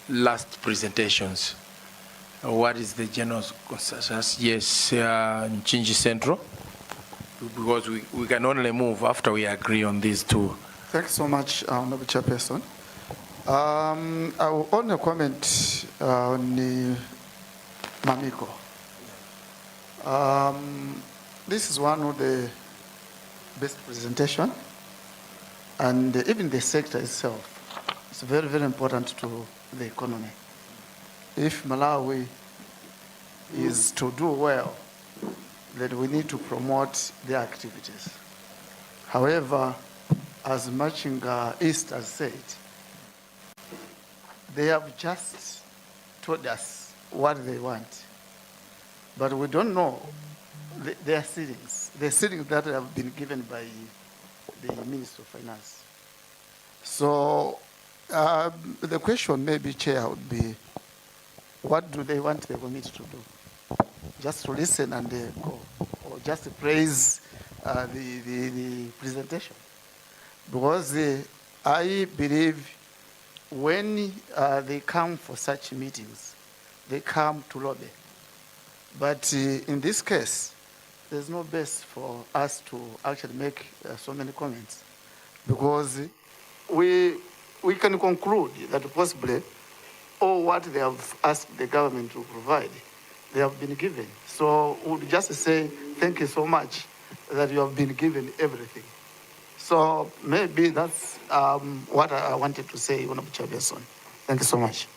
last presentations. What is the general consensus? Yes, Nchinji Central, because we can only move after we agree on these two. Thanks so much, Honorable Chairperson. I will only comment on the Mamiko. This is one of the best presentation, and even the sector itself is very, very important to the economy. If Malawi is to do well, then we need to promote their activities. However, as Machinga East has said, they have just told us what they want, but we don't know their settings, the settings that have been given by the Minister of Finance. So the question maybe, Chair, would be, what do they want the committee to do? Just to listen and go, or just to praise the presentation? Because I believe when they come for such meetings, they come to lobby. But in this case, there's no base for us to actually make so many comments, because we can conclude that possibly all what they have asked the government to provide, they have been given. So we'll just say, thank you so much that you have been given everything. So maybe that's what I wanted to say, Honorable Chairperson. Thank you so much.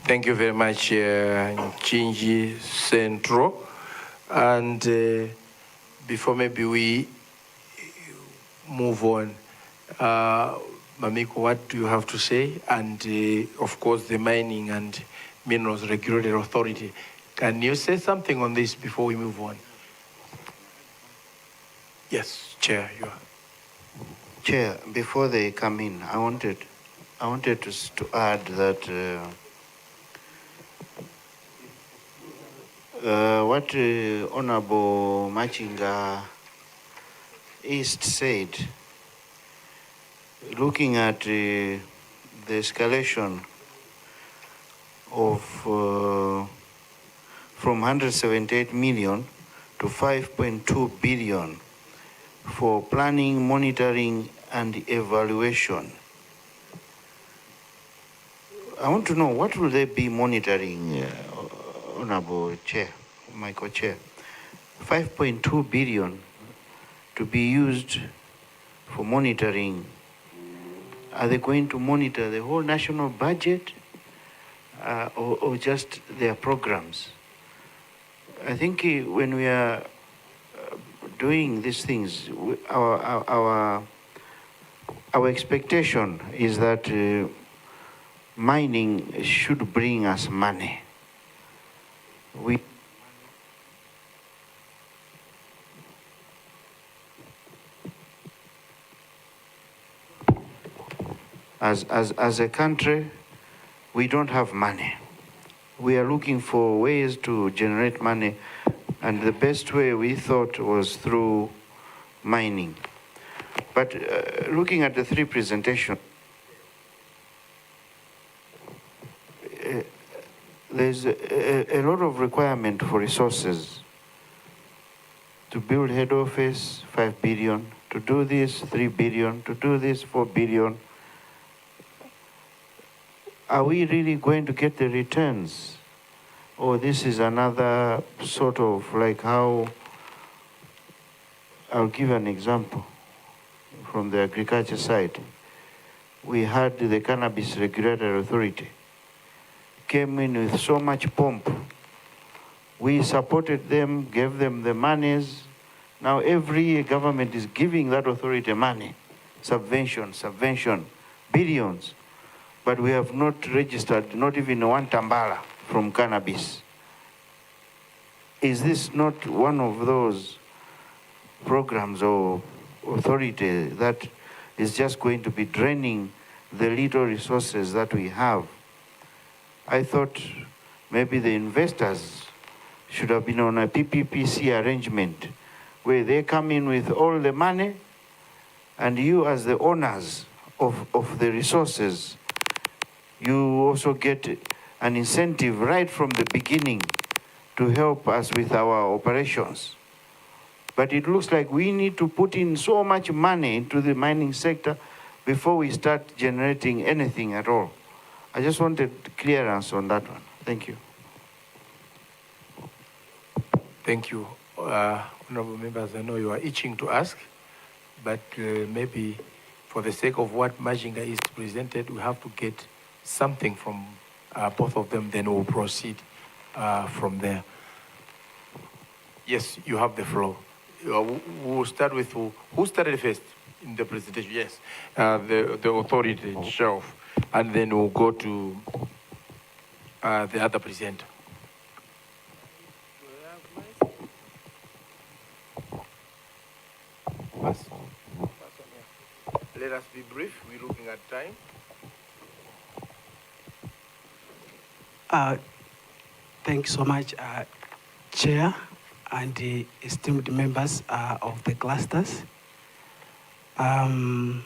Thank you very much, Chinji Centro. And before maybe we move on, Mamiko, what do you have to say? And of course, the Mining and Minerals Regulatory Authority. Can you say something on this before we move on? Yes, Chair, you are. Chair, before they come in, I wanted to add that what Honorable Machinga East said, looking at the escalation of from 178 million to 5.2 billion for planning, monitoring, and evaluation. I want to know, what will they be monitoring, Honorable Chair, my co-chair? 5.2 billion to be used for monitoring. Are they going to monitor the whole national budget or just their programs? I think when we are doing these things, our expectation is that mining should bring us money. As a country, we don't have money. We are looking for ways to generate money, and the best way we thought was through mining. But looking at the three presentations, there's a lot of requirement for resources. To build head office, 5 billion. To do this, 3 billion. To do this, 4 billion. Are we really going to get the returns? Or this is another sort of like how, I'll give an example from the agriculture side. We had the Cannabis Regulatory Authority came in with so much pomp. We supported them, gave them the monies. Now every government is giving that authority money, subvention, billions. But we have not registered, not even one tambala from cannabis. Is this not one of those programs or authority that is just going to be draining the little resources that we have? I thought maybe the investors should have been on a PPPC arrangement where they come in with all the money, and you as the owners of the resources, you also get an incentive right from the beginning to help us with our operations. But it looks like we need to put in so much money into the mining sector before we start generating anything at all. I just wanted clearance on that one. Thank you. Thank you. Honorable members, I know you are itching to ask, but maybe for the sake of what Machinga East presented, we have to get something from both of them, then we'll proceed. from there. Yes, you have the floor. We'll start with who started first in the presentation? Yes, the authority itself, and then we'll go to the other presenter. Let us be brief. We're looking at time. Thank you so much, Chair and the esteemed members of the clusters. In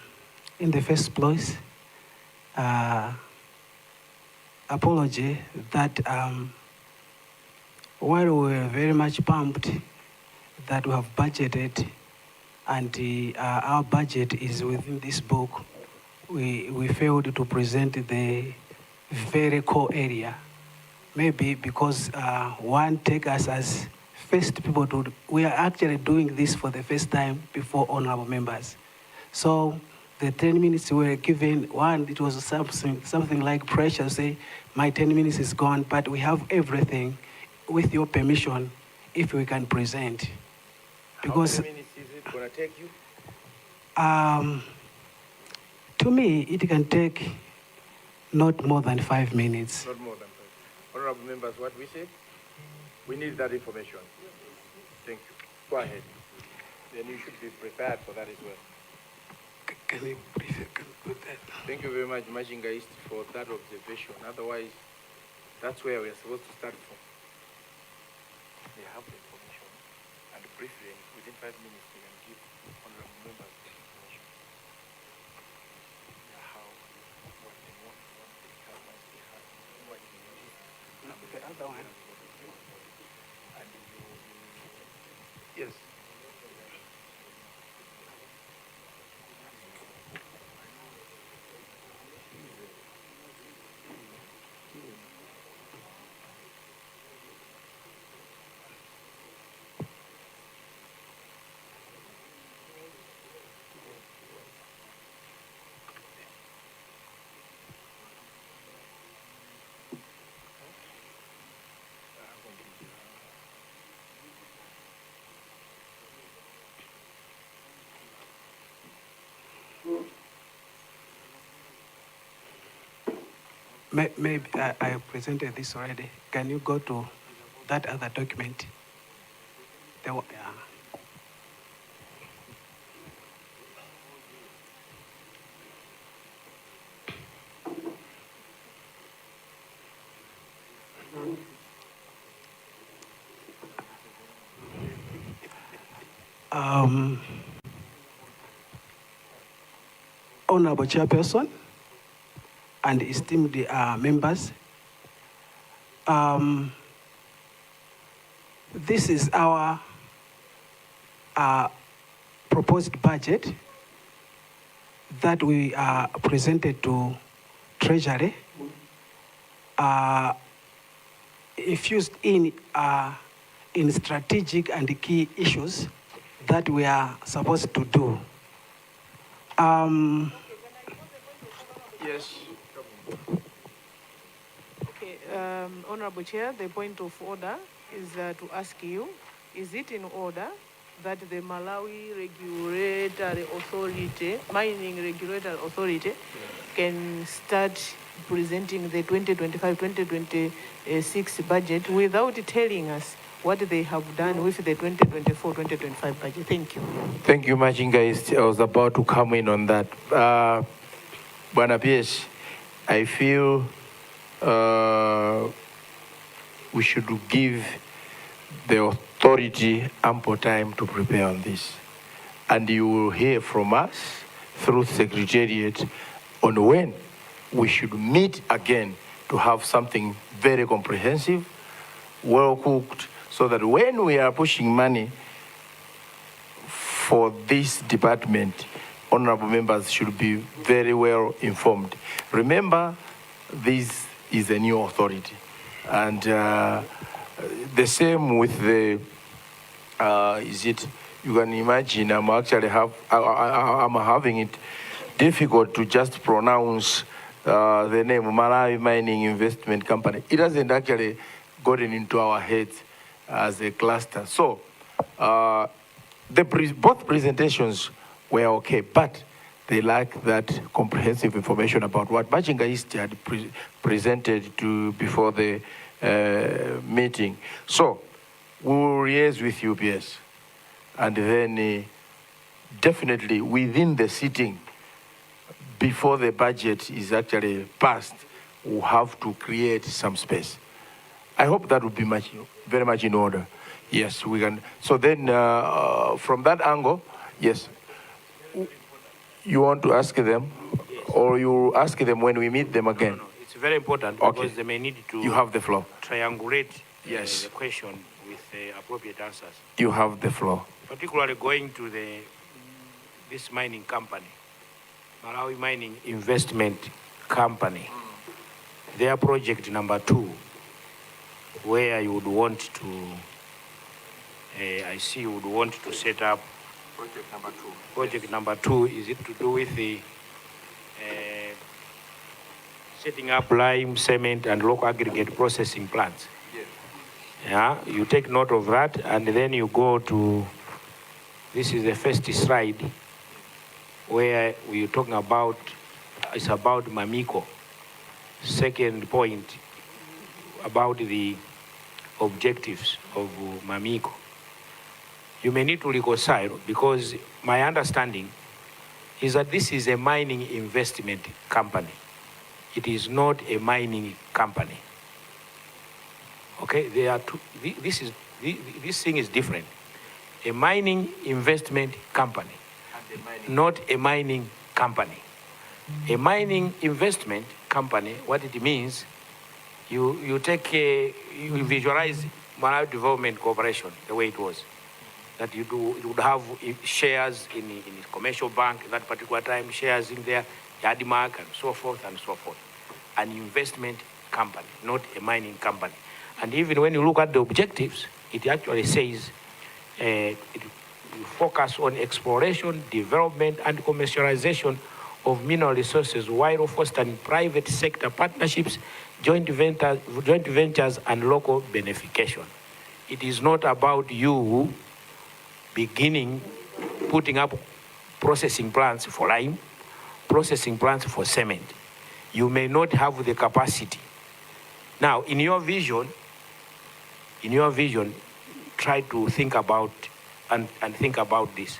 the first place, apology that while we were very much pumped that we have budgeted and our budget is within this book, we failed to present the very core area. Maybe because one take us as first people to, we are actually doing this for the first time before honorable members. So the 10 minutes we were given, one, it was something like pressure, say, my 10 minutes is gone, but we have everything with your permission if we can present. Because how many minutes is it going to take you? To me, it can take not more than 5 minutes. Not more than 5. Honorable members, what we said? We need that information. Thank you. Go ahead. Then you should be prepared for that as well. Can you please put that? Thank you very much, Majinga East, for that observation. Otherwise, that's where we are supposed to start from. They have the information, and briefly, within 5 minutes, we can give honorable members the information. How, what they want, what they have, what they have, what they need. The other one. And yes. Maybe I presented this already. Can you go to that other document? Yeah. Honorable Chairperson and esteemed members, this is our proposed budget that we presented to Treasury, infused in strategic and key issues that we are supposed to do. Yes. Okay, Honorable Chair, the point of order is to ask you, is it in order that the Malawi Regulatory Authority, Mining Regulatory Authority, can start presenting the 2025-2026 budget without telling us what they have done with the 2024-2025 budget? Thank you. Thank you, Majinga East. I was about to come in on that. Bwana PS, I feel we should give the authority ample time to prepare on this. And you will hear from us through Secretariat on when we should meet again to have something very comprehensive, well cooked, so that when we are pushing money for this department, honorable members should be very well informed. Remember, this is a new authority. And the same with the, you can imagine I'm actually I'm having it difficult to just pronounce the name Malawi Mining Investment Company. It doesn't actually gotten into our heads as a cluster. So both presentations were okay, but they lack that comprehensive information about what Machinga East had presented before the meeting. So we will liaise with UPS, and then definitely within the sitting, before the budget is actually passed, we'll have to create some space. I hope that would be very much in order. Yes, we can. So then from that angle, yes, you want to ask them, or you ask them when we meet them again? No. It's very important because they may need to. You have the floor. Triangulate yes. The question with the appropriate answers. You have the floor. Particularly going to this mining company, Malawi Mining Investment Company, their project number 2, where you would want to, I see you would want to set up project number 2. Project number 2, is it to do with the setting up lime, cement, and local aggregate processing plants? Yes. Yeah, you take note of that, and then you go to, this is the first slide, where we're talking about, it's about Mamiko. Second point, about the objectives of Mamiko. You may need to reconcile, because my understanding is that this is a mining investment company. It is not a mining company. Okay, there are two, this thing is different. A mining investment company, not a mining company. A mining investment company, what it means, you visualize Malawi Development Corporation the way it was. That you would have shares in a commercial bank at that particular time, shares in there, Yadimark and so forth and so forth. An investment company, not a mining company. And even when you look at the objectives, it actually says it focus on exploration, development, and commercialization of mineral resources while fostering private sector partnerships, joint ventures, and local beneficiation. It is not about you putting up processing plants for lime, processing plants for cement. You may not have the capacity. Now, in your vision, try to think about and think about this.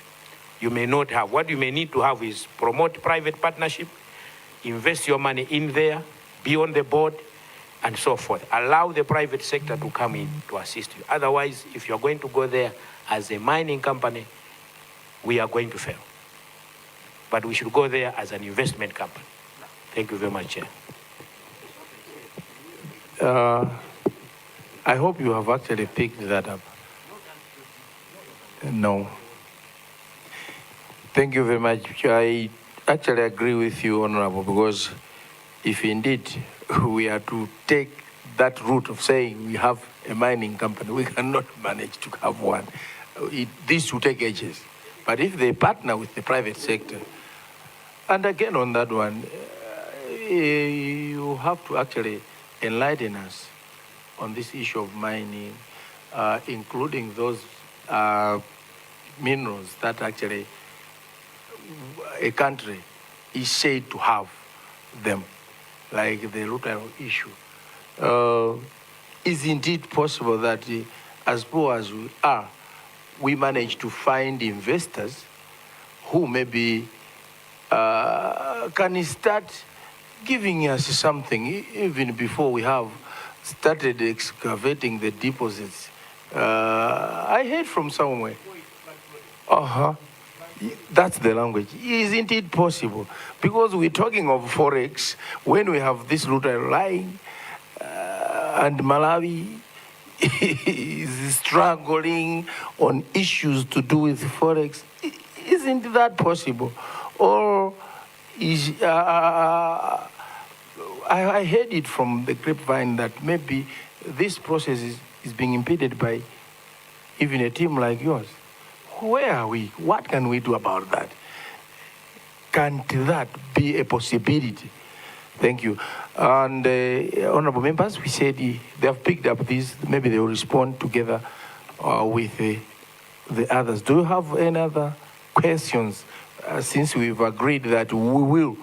You may not have. What you may need to have is promote private partnership, invest your money in there, be on the board, and so forth. Allow the private sector to come in to assist you. Otherwise, if you're going to go there as a mining company, we are going to fail. But we should go there as an investment company. Thank you very much, Chair. I hope you have actually picked that up. No. Thank you very much. I actually agree with you, Honorable, because if indeed we are to take that route of saying we have a mining company, we cannot manage to have one. This will take ages. But if they partner with the private sector, and again on that one, you have to actually enlighten us on this issue of mining, including those minerals that actually a country is said to have them, like the rutile issue. Is indeed possible that as poor as we are, we manage to find investors who maybe can start giving us something even before we have started excavating the deposits. I heard from somewhere. That's the language. Isn't it possible? Because we're talking of Forex when we have this rutile lying and Malawi is struggling on issues to do with Forex. Isn't that possible? Or is, I heard it from the grapevine that maybe this process is being impeded by even a team like yours. Where are we? What can we do about that? Can't that be a possibility Thank you. And honorable members, we said they have picked up these. Maybe they will respond together with the others. Do you have any other questions? Since we've agreed that we will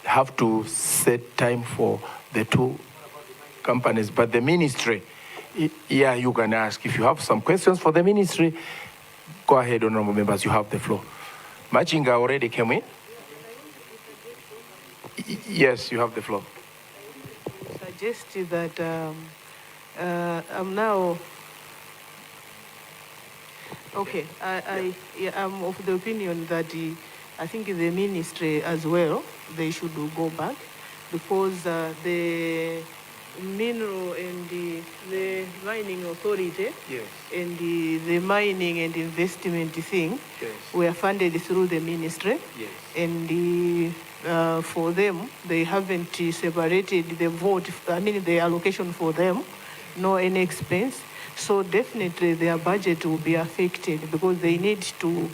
have to set time for the two companies, but the ministry, yeah, you can ask. If you have some questions for the ministry, go ahead, honorable members, you have the floor. Machinga already came in. Yes, you have the floor. Suggest that I'm now, okay, I'm of the opinion that I think the ministry as well, they should go back, because the mineral and the mining authority, yes, and the mining and investment thing, yes, were funded through the ministry, yes, and for them, they haven't separated the vote, the allocation for them, no any expense. So definitely their budget will be affected, because they need to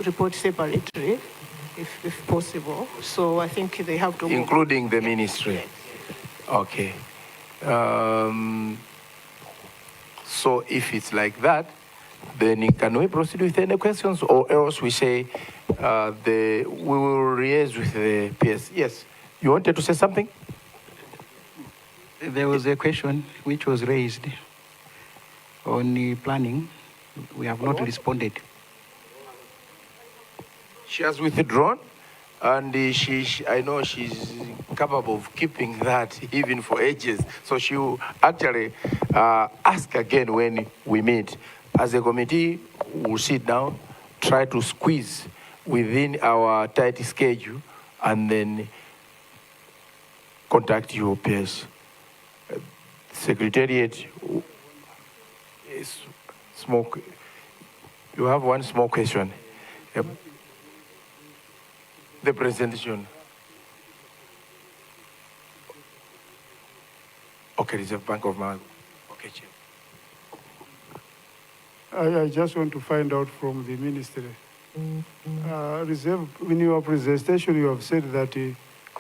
report separately, if possible. So I think they have to including the ministry. Okay. So if it's like that, then can we proceed with any questions, or else we say we will liaise with the PS? Yes. You wanted to say something? There was a question which was raised on the planning. We have not responded. She has withdrawn, and I know she's capable of keeping that even for ages. So she will actually ask again when we meet. As a committee, we'll sit down, try to squeeze within our tight schedule, and then contact you, PS. Secretariat is small. You have one small question. Yep. The presentation. Okay, Reserve Bank of Malawi. Okay, Chair. I just want to find out from the ministry. Reserve, in your presentation, you have said that the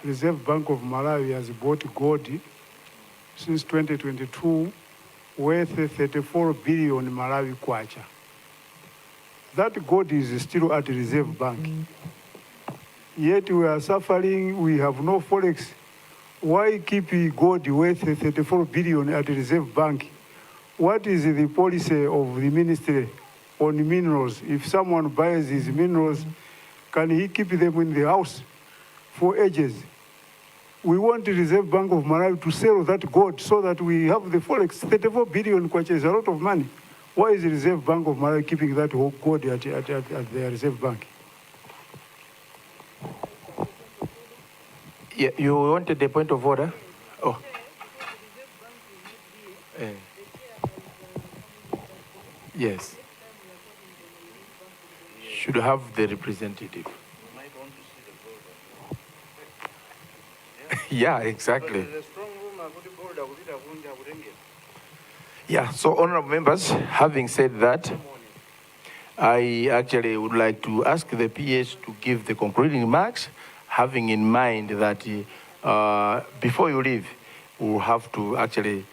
Reserve Bank of Malawi has bought gold since 2022 worth 34 billion Malawi kwacha. That gold is still at the Reserve Bank. Yet we are suffering, we have no forex. Why keep gold worth 34 billion at the Reserve Bank? What is the policy of the ministry on minerals? If someone buys these minerals, can he keep them in the house for ages? We want the Reserve Bank of Malawi to sell that gold so that we have the forex. 34 billion kwacha is a lot of money. Why is the Reserve Bank of Malawi keeping that gold at the Reserve Bank? Yeah, you wanted the point of order? Oh. Yes. Should have the representative. Yeah, exactly. Yeah, so honorable members, having said that, I actually would like to ask the PS to give the concluding remarks, having in mind that before you leave, we'll have to actually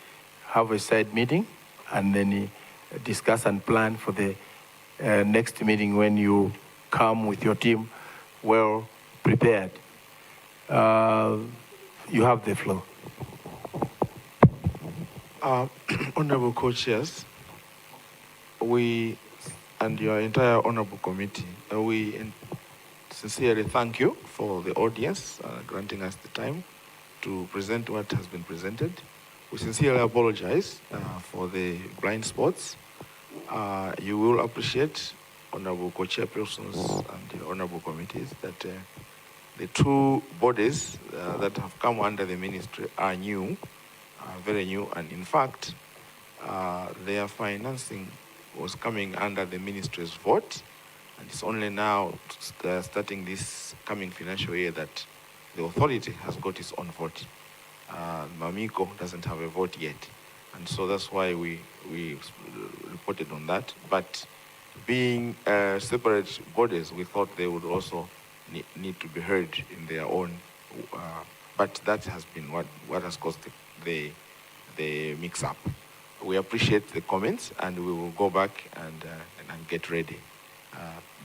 have a side meeting and then discuss and plan for the next meeting when you come with your team well prepared. You have the floor. Honorable co-chairs, we and your entire honorable committee, we sincerely thank you for the audience granting us the time to present what has been presented. We sincerely apologize for the blind spots. You will appreciate, honorable co-chairpersons and the honorable committees, that the two bodies that have come under the ministry are new, very new, and in fact, their financing was coming under the ministry's vote, and it's only now starting this coming financial year that the authority has got its own vote. Mamiko doesn't have a vote yet, and so that's why we reported on that. But being separate bodies, we thought they would also need to be heard in their own but that has been what has caused the mix-up. We appreciate the comments, and we will go back and get ready.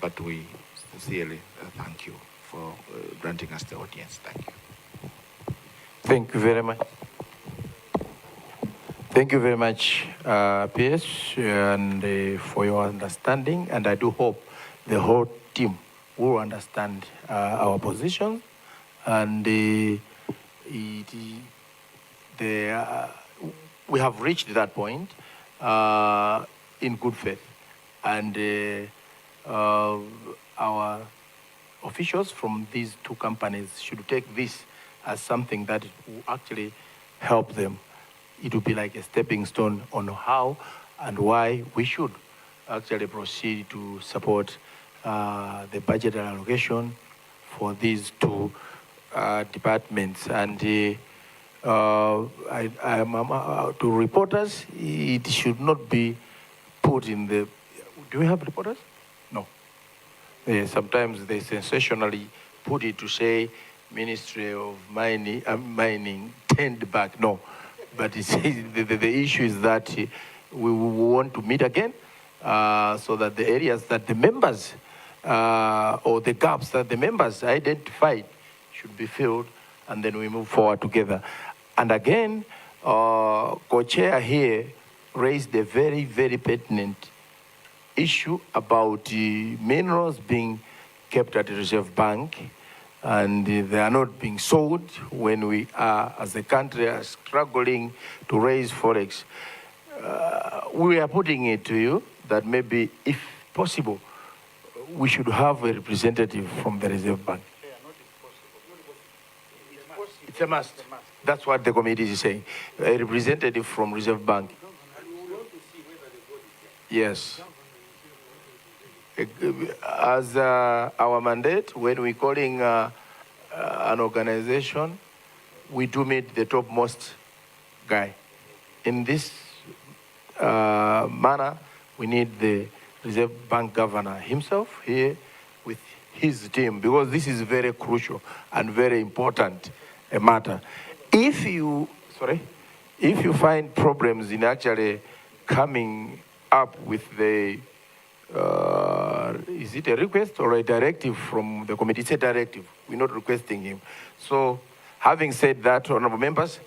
But we sincerely thank you for granting us the audience. Thank you. Thank you very much. Thank you very much, PS, and for your understanding. And I do hope the whole team will understand our position. And we have reached that point in good faith. And our officials from these two companies should take this as something that will actually help them. It will be like a stepping stone on how and why we should actually proceed to support the budget allocation for these two departments. And to reporters, it should not be put in the... Do we have reporters? No. Sometimes they sensationally put it to say Ministry of Mining turned back. No. But the issue is that we want to meet again so that the areas that the members or the gaps that the members identified should be filled, and then we move forward together. And again, co-chair here raised a very, very pertinent issue about minerals being kept at the Reserve Bank, and they are not being sold when we are, as a country, are struggling to raise forex. We are putting it to you that maybe, if possible, we should have a representative from the Reserve Bank. It's a must. That's what the committee is saying. A representative from Reserve Bank. Yes. As our mandate, when we're calling an organization, we do meet the topmost guy. In this manner, we need the Reserve Bank governor himself here with his team, because this is very crucial and very important a matter. If you find problems in actually coming up with the is it a request or a directive from the committee? It's a directive. We're not requesting him. So, having said that, honorable members,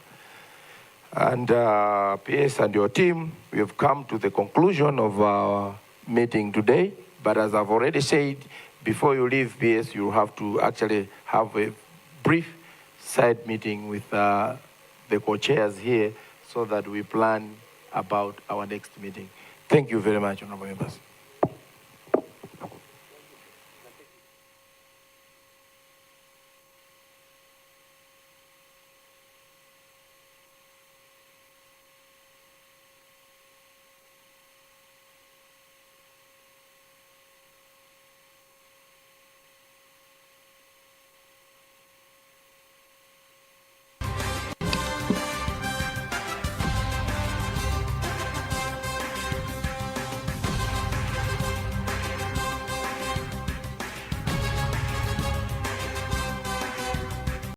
and PS and your team, we have come to the conclusion of our meeting today. But as I've already said, before you leave PS, you have to actually have a brief side meeting with the co-chairs here so that we plan about our next meeting. Thank you very much, honorable members.